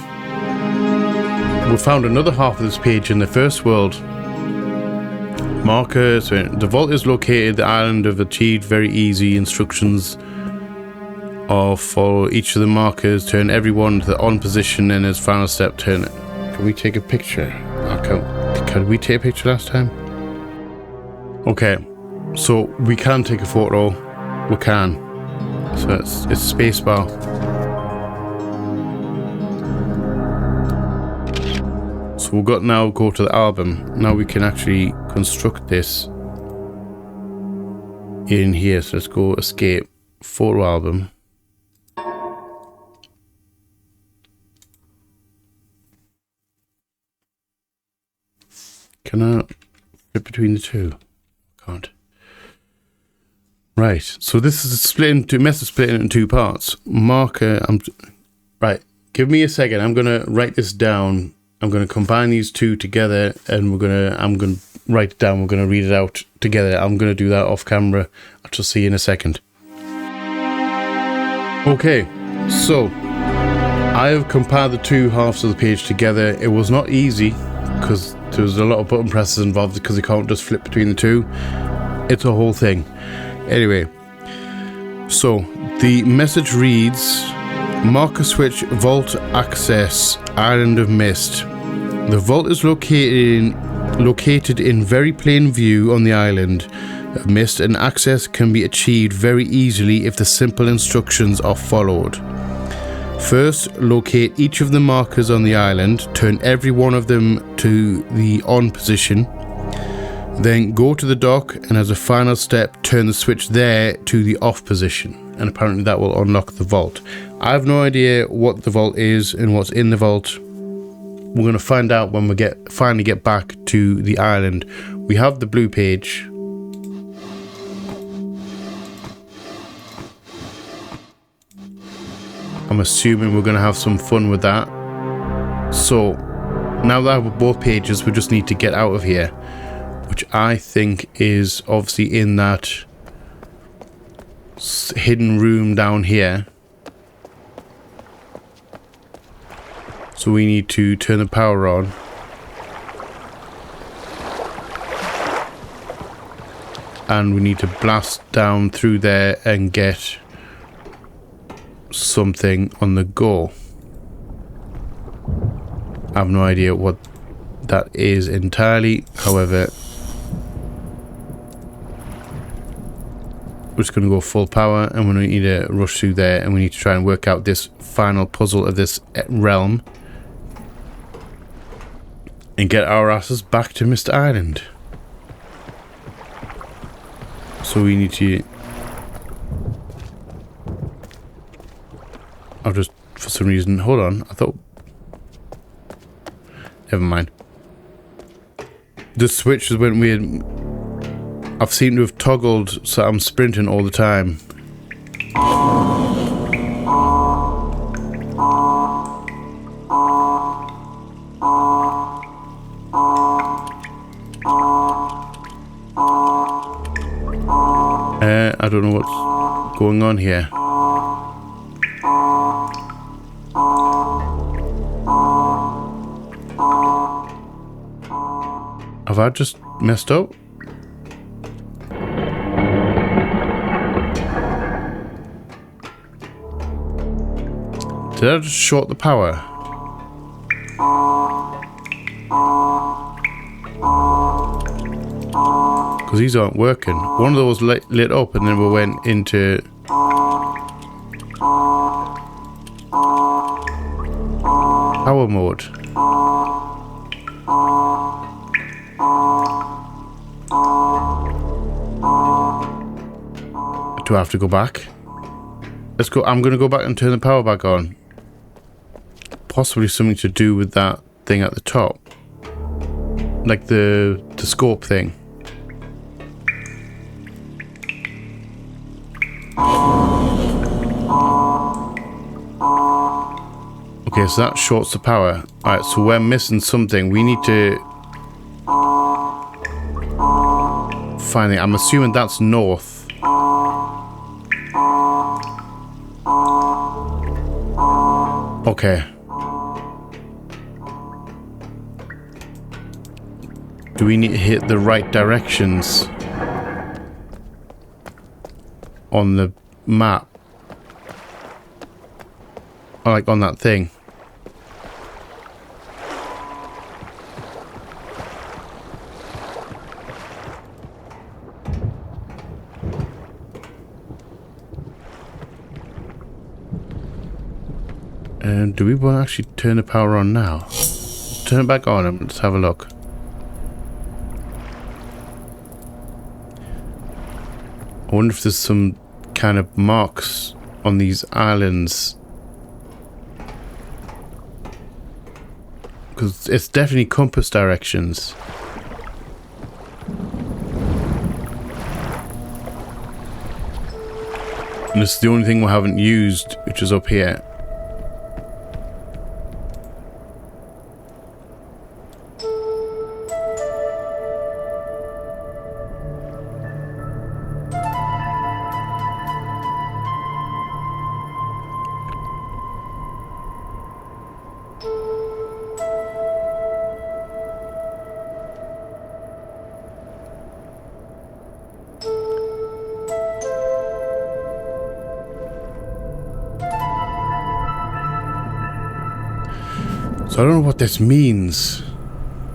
We found another half of this page in the first world. Marker. So the vault is located. The island have achieved very easy instructions of follow each of the markers. Turn everyone to the on position, and as final step, turn it. Can we take a picture? Can we take a picture last time? Okay. So we can take a photo. We can. So it's spacebar. So we've got now go to the album. Now we can actually construct this in here. So let's go escape photo album. Can I flip between the two? Can't. Right, so this is split into Myst is split into two parts. Marker, right. Give me a second. I'm gonna write this down. I'm gonna combine these two together, and I'm gonna write it down. We're gonna read it out together. I'm gonna do that off camera. I'll just see you in a second. Okay, so I have compiled the two halves of the page together. It was not easy because there was a lot of button presses involved because you can't just flip between the two. It's a whole thing. Anyway, so the message reads: marker switch vault access island of Myst. The vault is located in very plain view on the island of Myst, and access can be achieved very easily if the simple instructions are followed. First, locate each of the markers on the island, turn every one of them to the on position. Then go to the dock, and as a final step, turn the switch there to the off position, and apparently that will unlock the vault. I have no idea what the vault is and what's in the vault. We're going to find out when we finally get back to the island. We have the blue page. I'm assuming we're going to have some fun with that. So now that I have both pages, we just need to get out of here, which I think is obviously in that hidden room down here. So we need to turn the power on. And we need to blast down through there and get something on the go. I have no idea what that is entirely. However, we're just going to go full power, and we need to rush through there, and we need to try and work out this final puzzle of this realm and get our asses back to Myst Island. So we need to... I'll just, for some reason, hold on, I thought... Never mind. The switch has went weird. I've seemed to have toggled, so I'm sprinting all the time. I don't know what's going on here. Have I just messed up? Did I just short the power? Because these aren't working. One of those lit up and then we went into... power mode. Do I have to go back? Let's go. I'm going to go back and turn the power back on. Possibly something to do with that thing at the top. Like the scope thing. Okay, so that shorts the power. Alright, so we're missing something. We need to find it. I'm assuming that's north. Okay. Do we need to hit the right directions on the map? Or like on that thing? And do we want to actually turn the power on now? Turn it back on and let's have a look. I wonder if there's some kind of marks on these islands. Because it's definitely compass directions. And this is the only thing we haven't used, which is up here. So I don't know what this means.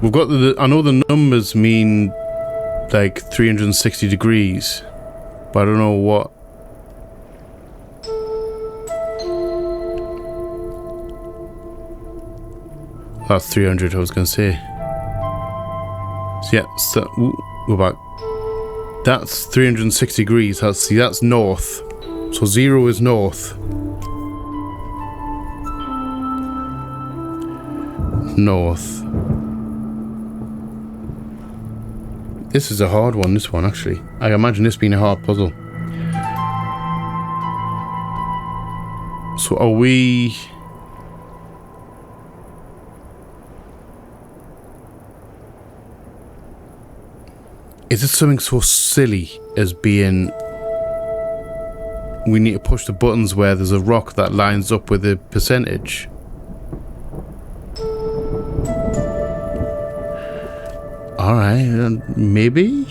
We've got I know the numbers mean like 360 degrees, but I don't know what. That's 300, I was going to say. So yeah, so, we're back. That's 360 degrees. That's north. So 0 is north. North. This is a hard one, this one actually. I imagine this being a hard puzzle. So are we... Is it something so silly as being... We need to push the buttons where there's a rock that lines up with the percentage? Alright, maybe?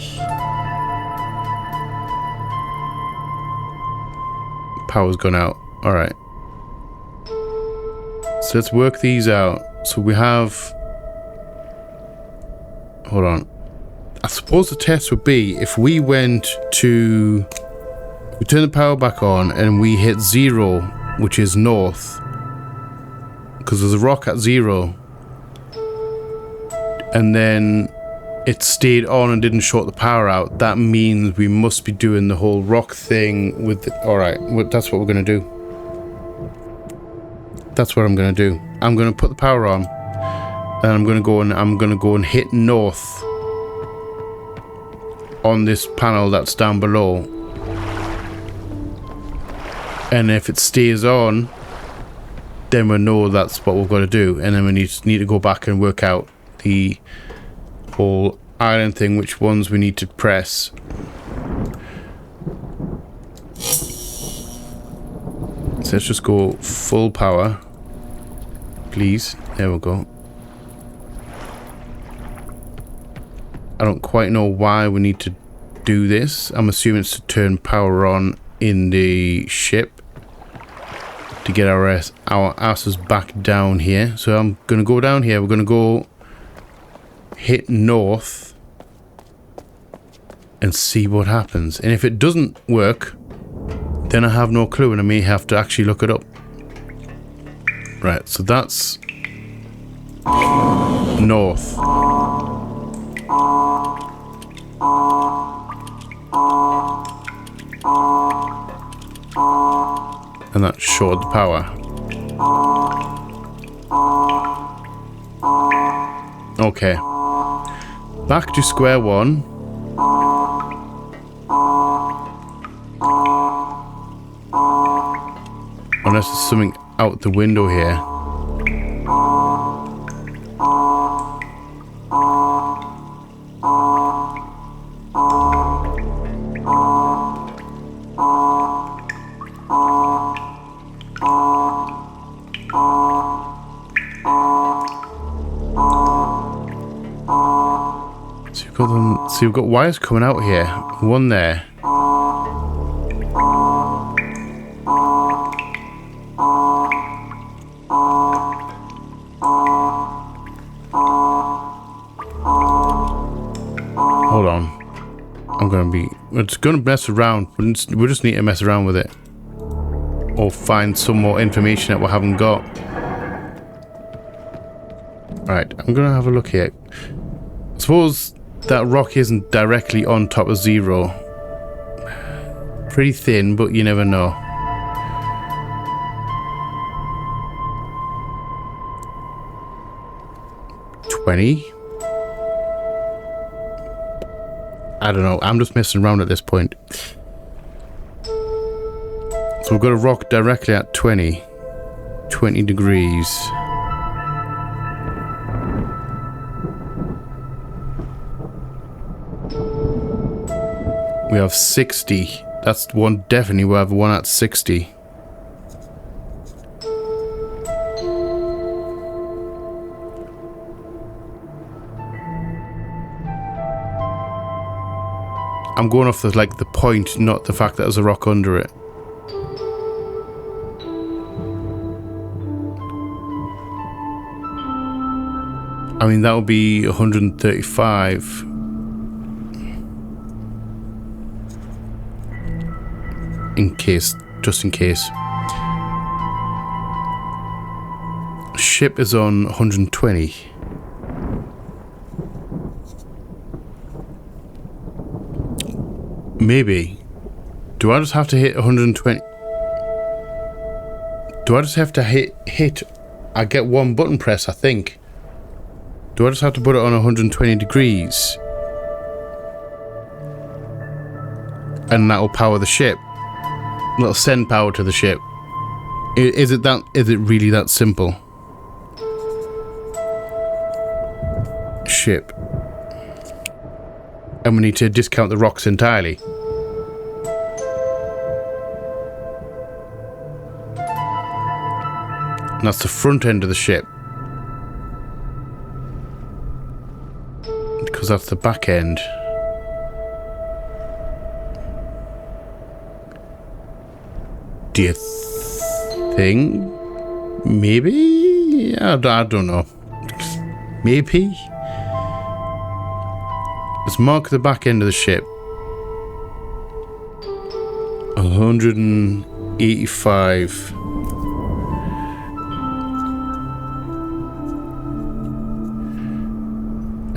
Power's gone out. Alright. So let's work these out. So we have... Hold on. I suppose the test would be if we went to... We turn the power back on and we hit 0, which is north. Because there's a rock at 0. And then... it stayed on and didn't short the power out. That means we must be doing the whole rock thing with the... Alright, that's what we're going to do. That's what I'm going to do. I'm going to put the power on. And I'm going to go and hit north on this panel that's down below. And if it stays on, then we know that's what we've got to do. And then we need to go back and work out the whole island thing, which ones we need to press. So let's just go full power, please. There we go. I don't quite know why we need to do this. I'm assuming it's to turn power on in the ship to get our asses back down here. So I'm going to go down here. We're going to go hit north and see what happens. And if it doesn't work, then I have no clue and I may have to actually look it up. Right, so that's north. And that showed the power. Okay. Back to square one. Unless there's something out the window here. So you've got wires coming out here. One there. Hold on. We're just going to mess around. We just need to mess around with it. Or find some more information that we haven't got. Right, I'm going to have a look here. I suppose that rock isn't directly on top of zero. Pretty thin, but you never know. $20? I don't know. I'm just messing around at this point. So we've got a rock directly at 20 degrees. We have 60. That's one definitely. We have one at 60. I'm going off the the point, not the fact that there's a rock under it. I mean, that would be 135. Just in case. Ship is on 120. Maybe. Do I just have to hit 120? Do I just have to hit? I get one button press, I think. Do I just have to put it on 120 degrees? And that will power the ship. It'll send power to the ship. Is it really that simple? Ship. And we need to discount the rocks entirely. And that's the front end of the ship. Because that's the back end. Do you think? Maybe? I don't know. Maybe? Let's mark the back end of the ship. 185.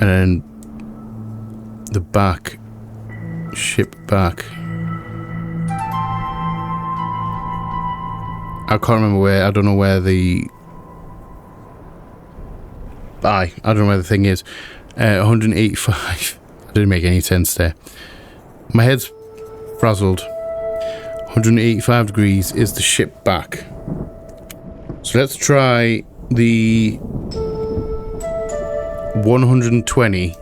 And then the back. Ship back. I can't remember where. I don't know where the. I don't know where the thing is. 185. Didn't make any sense there. My head's frazzled. 185 degrees is the ship back. So let's try the 120.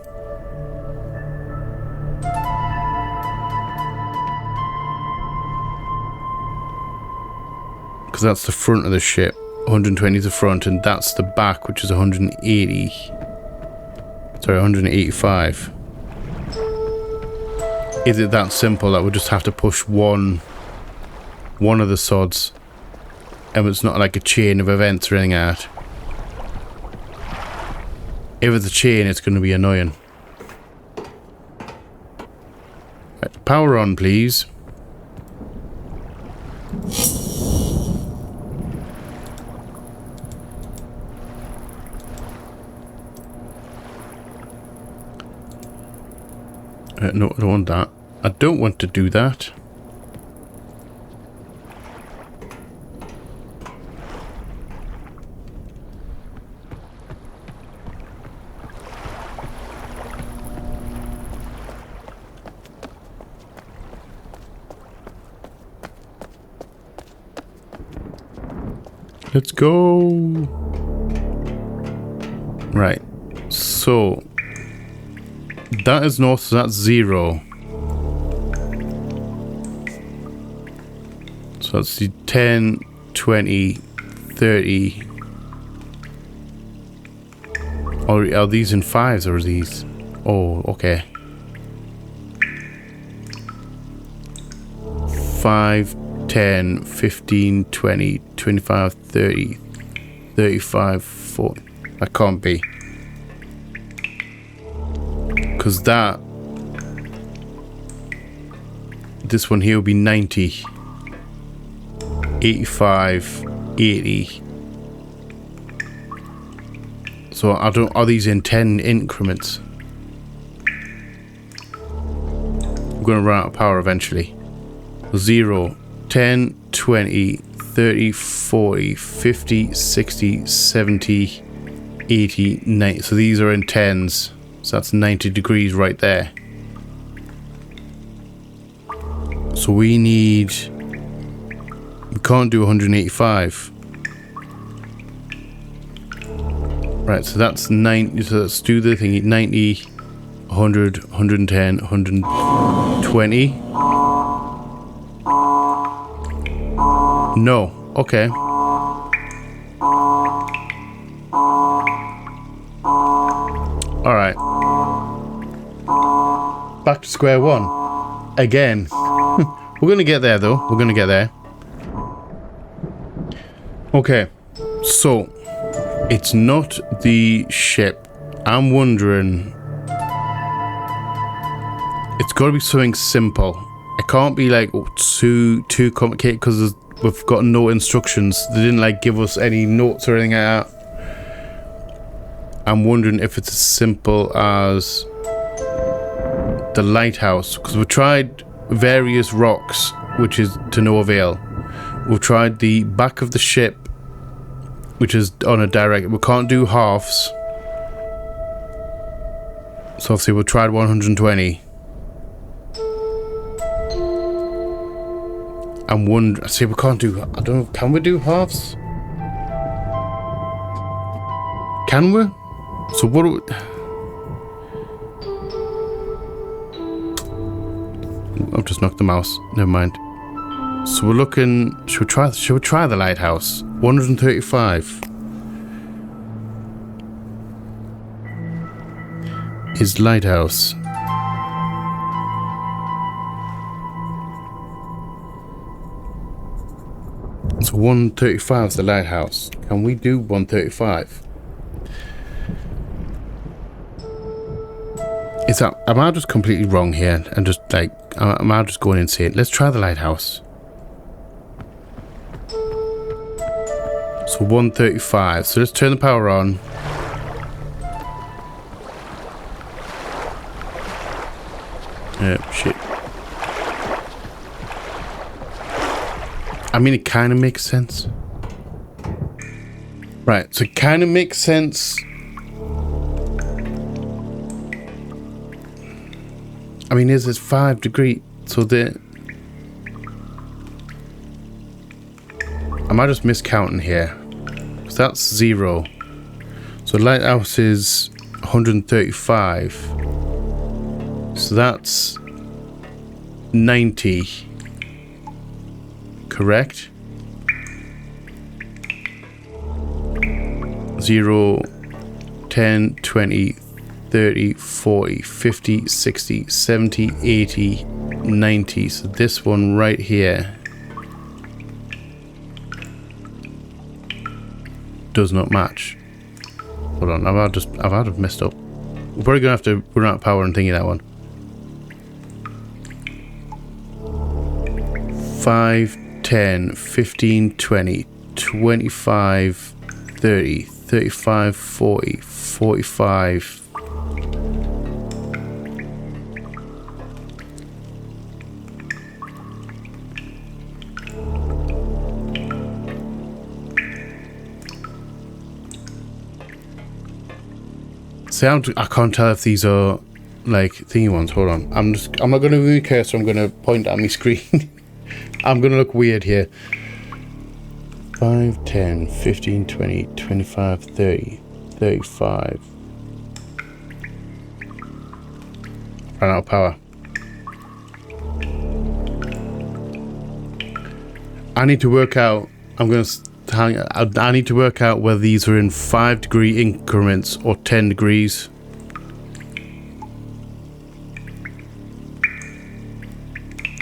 Because that's the front of the ship. 120 is the front, and that's the back, which is 180. Sorry, 185. is it that simple that we just have to push one of the sods, and it's not like a chain of events or anything like that? If it's a chain, it's going to be annoying. Right, power on, please. No, I don't want that. I don't want to do that. Let's go. Right. So that is north, so that's 0. So that's the 10, 20, 30. Or are these in 5s or are these? Oh, okay. 5, 10, 15, 20, 25, 30, 35, 40. That can't be. Because this one here will be 90, 85, 80. So are these in 10 increments? I'm going to run out of power eventually. 0, 10, 20, 30, 40, 50, 60, 70, 80, 90. So these are in 10s. So that's 90 degrees right there. So we can't do 185. Right, so that's 90. So let's do the thingy. 90, 100, 110, 120. No. Okay. Alright. Back to square one. Again. We're gonna get there though. We're gonna get there. Okay. So, it's not the ship. I'm wondering... It's gotta be something simple. It can't be like too complicated because we've got no instructions. They didn't like give us any notes or anything like that. I'm wondering if it's as simple as the lighthouse, because we've tried various rocks, which is to no avail. We've tried the back of the ship, which is on a direct. We can't do halves. So obviously we tried 120. I'm wondering. See, we can't do. I don't know. Can we do halves? Can we? So what? I've just knocked the mouse. Never mind. So we're looking. Should we try the lighthouse? 135 is lighthouse. So 135 is the lighthouse. Can we do 135? Is that, am I just completely wrong here and just like, am I just going insane? Let's try the lighthouse. So 135. So let's turn the power on. Shit. I mean, it kind of makes sense. Right, so it kind of makes sense. I mean, is it 5 degrees? So the... Am I just miscounting here? Because that's 0. So lighthouse is 135. So that's 90. Correct? 0, 10, 20, 30, 40, 50, 60, 70, 80, 90. So this one right here does not match. Hold on, I've had it messed up. We're probably gonna have to run out of power and thingy that one. 5, 10, 15, 20, 25, 30, 35, 40, 45. See, I can't tell if these are like thingy ones. Hold on. I'm not gonna move my cursor, I'm gonna point at my screen. I'm gonna look weird here. 5, 10, 15, 20, 25, 30, 35. Ran out of power. I need to work out, I need to work out whether these are in 5-degree increments or 10 degrees.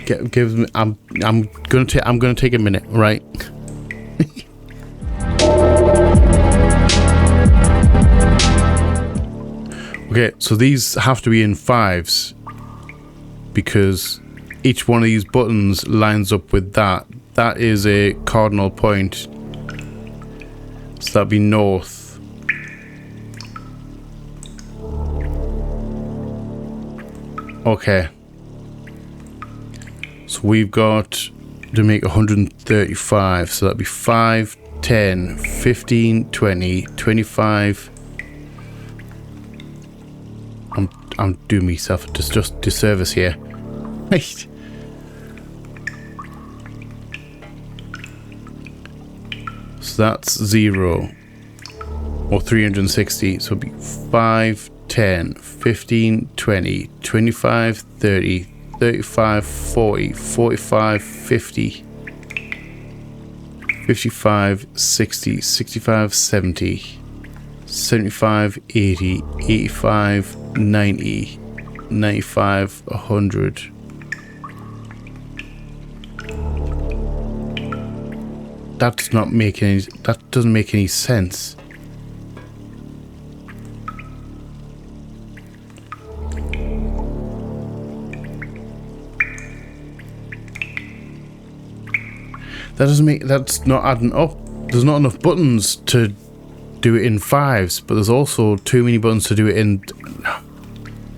Gives me, I'm gonna take a minute, right? Okay, so these have to be in 5s because each one of these buttons lines up with that. That is a cardinal point. So that'd be north. Okay. So we've got to make 135. So that'd be 5, 10, 15, 20, 25. I'm doing myself just disservice here. Right. So that's 0 or 360. So it'd be 5, 10, 15, 20, 25, 30, 35, 40, 45, 50, 55, 60, 65, 70, 75, 80, 85, 90, 95, 100. That doesn't make any sense. That's not adding up. There's not enough buttons to do it in 5s, but there's also too many buttons to do it in...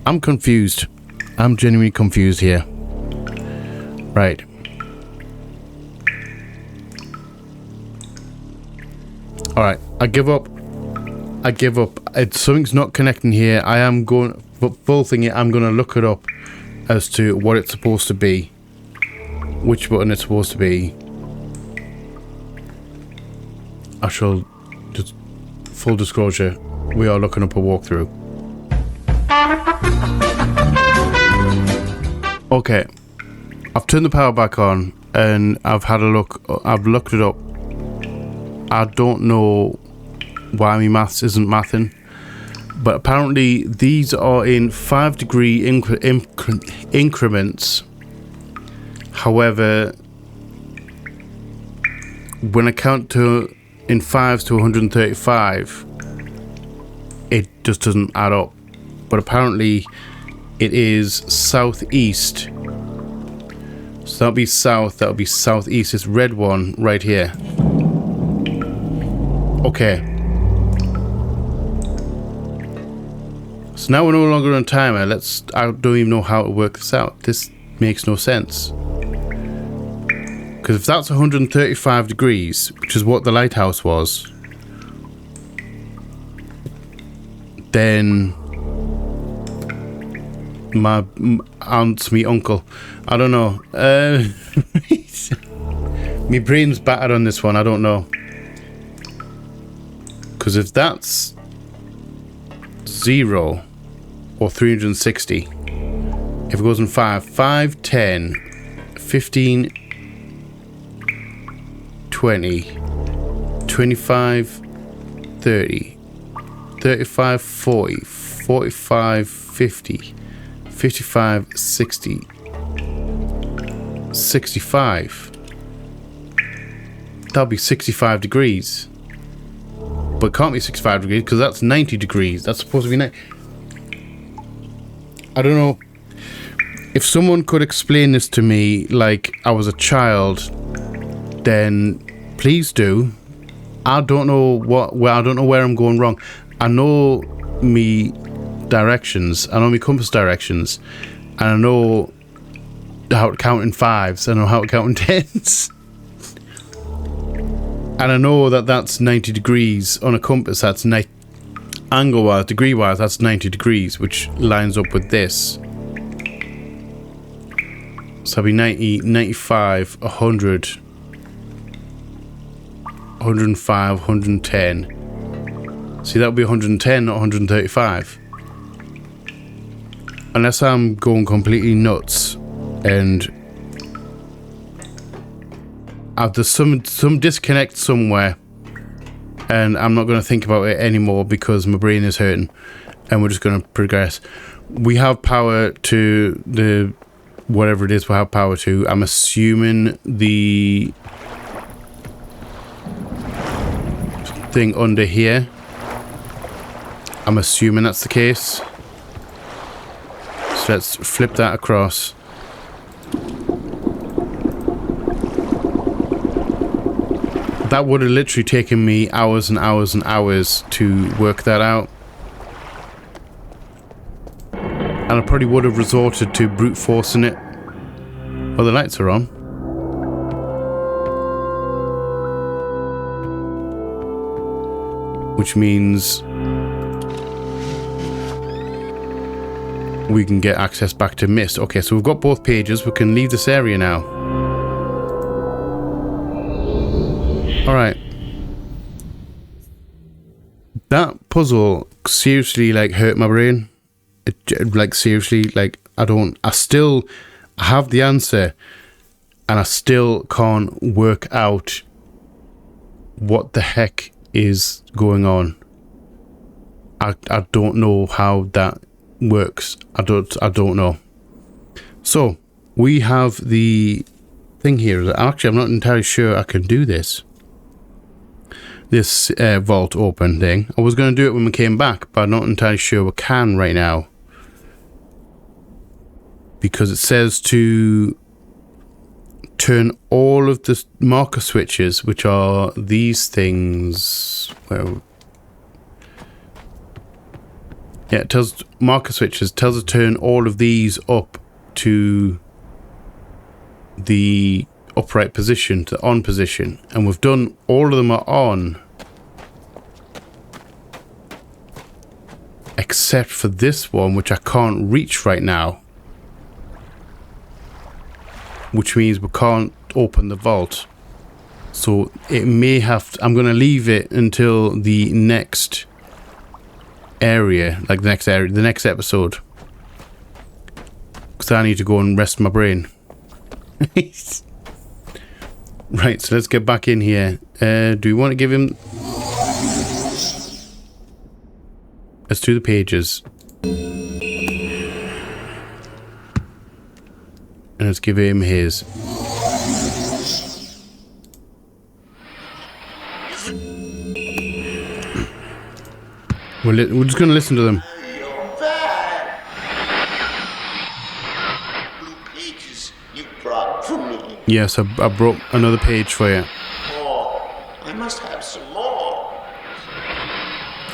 I'm confused. I'm genuinely confused here. Right. Alright, I give up. Something's not connecting here. I am going... Full thing, I'm going to look it up as to what it's supposed to be. Which button it's supposed to be. I shall... Just... Full disclosure, we are looking up a walkthrough. Okay. I've turned the power back on and I've had a look. I've looked it up. I don't know why my maths isn't mathing, but apparently these are in 5-degree increments. However, when I count to in 5s to 135, it just doesn't add up. But apparently it is southeast. So that'll be south, that'll be southeast. This red one right here. Okay. So now we're no longer on timer. I don't even know how to work this out. This makes no sense. Because if that's 135 degrees, which is what the lighthouse was, then my aunt, me uncle, I don't know. My brain's battered on this one, I don't know. Because if that's 0 or 360, if it goes in 5, 10, 15, 20, 25, 30, 35, 40, 45, 50, 55, 60, 65. That'll be 65 degrees. But it can't be 65 degrees because that's 90 degrees. That's supposed to be 90. I don't know. If someone could explain this to me like I was a child, then please do. I don't know I don't know where I'm going wrong. I know me directions. I know me compass directions, and I know how to count in fives. I know how to count in tens, and I know that that's 90 degrees on a compass. That's angle-wise, degree-wise, that's 90 degrees, which lines up with this. So that'd be 90, 95, 100, 105, 110. See, that would be 110, not 135. Unless I'm going completely nuts and there's some disconnect somewhere, and I'm not going to think about it anymore because my brain is hurting, and we're just going to progress. We have power to the whatever it is we have power to. I'm assuming the thing under here. I'm assuming that's the case. So let's flip that across. That would have literally taken me hours and hours and hours to work that out. And I probably would have resorted to brute forcing it. Oh, the lights are on. Which means we can get access back to Myst. Okay, so we've got both pages. We can leave this area now. Alright. That puzzle seriously, like, hurt my brain. It, like, seriously, like, I have the answer, and I still can't work out what the heck is going on. I don't know how that works. I don't know. So we have the thing here. Actually, I'm not entirely sure I can do this vault open thing. I was going to do it when we came back, but I'm not entirely sure we can right now, because it says to turn all of the marker switches, which are these things. Well, yeah, it tells marker switches, tells us to turn all of these up to the upright position, to the on position, and we've done all of them are on, except for this one, which I can't reach right now, which means we can't open the vault. So it may have to, I'm going to leave it until the next area, like the next episode, because I need to go and rest my brain. Right, so let's get back in here. Do we want to give him... Let's do the pages. And let's give him his. We're just going to listen to them. Yes, I brought another page for you. Oh, I must have some more.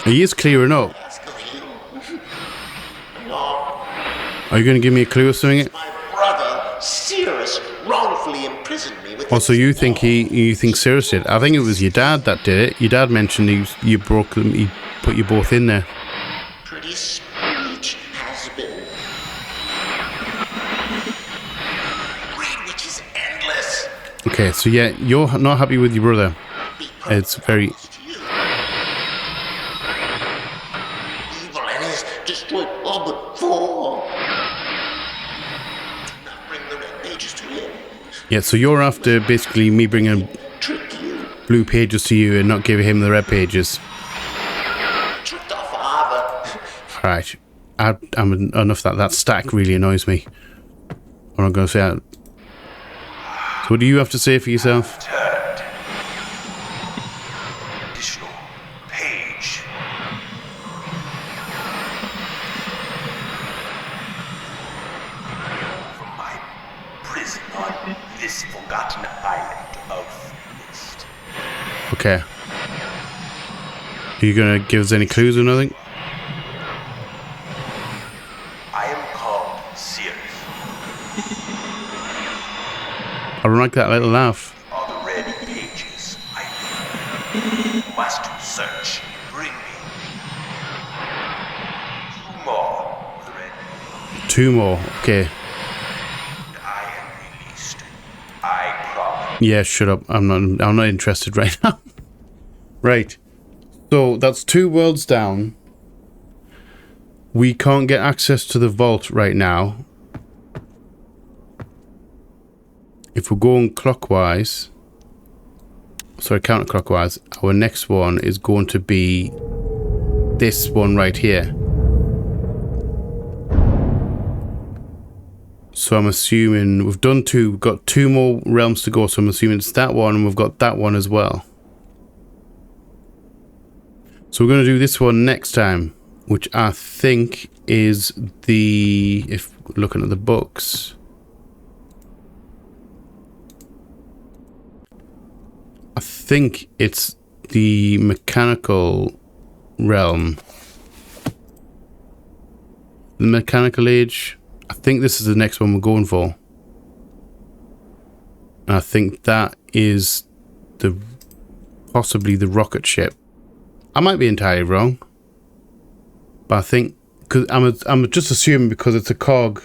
He is clearing up. No. Are you going to give me a clue or something? My brother, Cyrus, wrongfully imprisoned me with... Also, you think Cyrus did? I think it was your dad that did it. Your dad mentioned you broke them. He put you both in there. Pretty speech has been. Read which is endless. Okay, so yeah, you're not happy with your brother. It's very... Evil and his destroyed all but four. Do not bring the red pages to him. Yeah, so you're after basically me bringing Trick you. blue pages to you and not giving him the red pages. Tricked our father. Alright. I'm enough that stack really annoys me. I'm not going to say that. So what do you have to say for yourself? Turned. Additional page. From my prison on this forgotten island of Myst. Okay. Are you going to give us any clues or nothing? I am called Sirius. I don't like that little laugh. Are the red pages I must search. Bring me 2 more of the red. 2 more. Okay. I am released. I promise. Yeah, shut up. I'm not interested right now. Right. So that's 2 worlds down. We can't get access to the vault right now. If we're going clockwise, sorry, counterclockwise, our next one is going to be this one right here. So I'm assuming we've done 2, we've got 2 more realms to go, so I'm assuming it's that one and we've got that one as well. So we're going to do this one next time, which I think is the, if looking at the books, I think it's the mechanical realm. The mechanical age. I think this is the next one we're going for. And I think that is the possibly the rocket ship. I might be entirely wrong, but I think because I'm just assuming because it's a cog,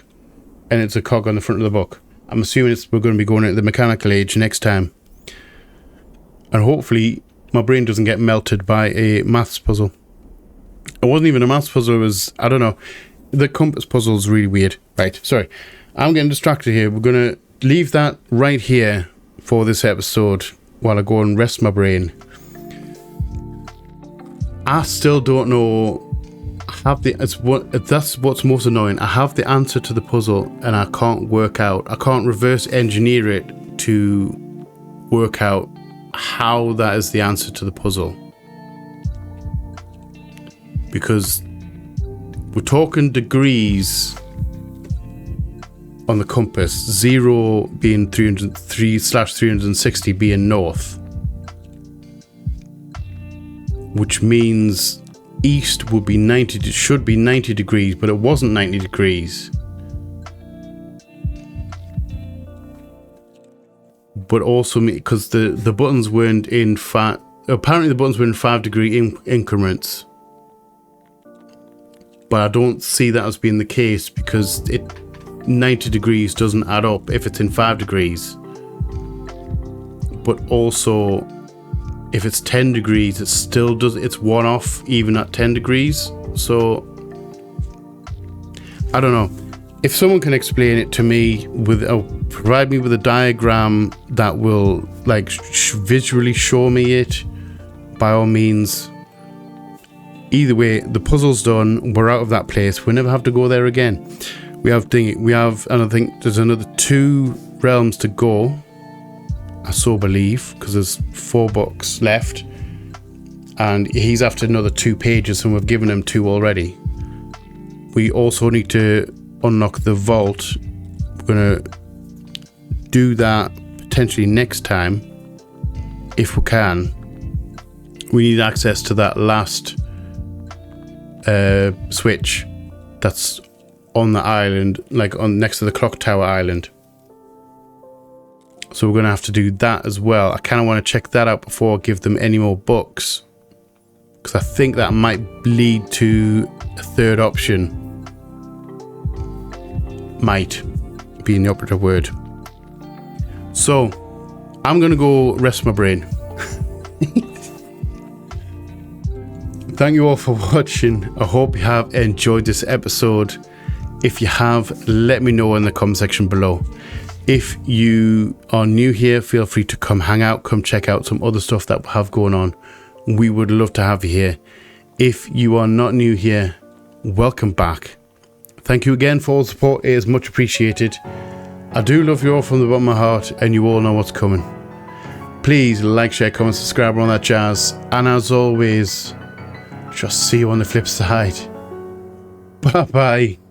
and it's a cog on the front of the book. I'm assuming we're going to be going into the mechanical age next time, and hopefully my brain doesn't get melted by a maths puzzle. It wasn't even a maths puzzle. It was, I don't know. The compass puzzle is really weird. Right, sorry, I'm getting distracted here. We're going to leave that right here for this episode while I go and rest my brain. I still don't know. That's what's most annoying. I have the answer to the puzzle and I can't work out. I can't reverse engineer it to work out how that is the answer to the puzzle. Because we're talking degrees on the compass. 0 being 303/360 being north. Which means east would be 90, it should be 90 degrees, but it wasn't 90 degrees. But also, because the buttons weren't in apparently the buttons were in 5-degree increments. But I don't see that as being the case because 90 degrees doesn't add up if it's in 5 degrees. But also, if it's 10 degrees, it still does, it's 1 off even at 10 degrees. So I don't know. If someone can explain it to me provide me with a diagram that will like visually show me it, by all means. Either way, the puzzle's done. We're out of that place. We never have to go there again. We have, and I think there's another 2 realms to go. I so believe, because there's 4 books left and he's after another 2 pages and we've given him 2 already. We also need to unlock the vault. We're going to do that potentially next time if we can. We need access to that last switch that's on the island, like on next to the clock tower island. So we're going to have to do that as well. I kind of want to check that out before I give them any more books, because I think that might lead to a 3rd option. Might being the operative word. So I'm going to go rest my brain. Thank you all for watching. I hope you have enjoyed this episode. If you have, let me know in the comment section below. If you are new here, feel free to come hang out, come check out some other stuff that we have going on. We would love to have you here. If you are not new here, welcome back. Thank you again for all the support. It is much appreciated. I do love you all from the bottom of my heart, and you all know what's coming. Please like, share, comment, subscribe, all that jazz. And as always, just see you on the flip side. Bye bye.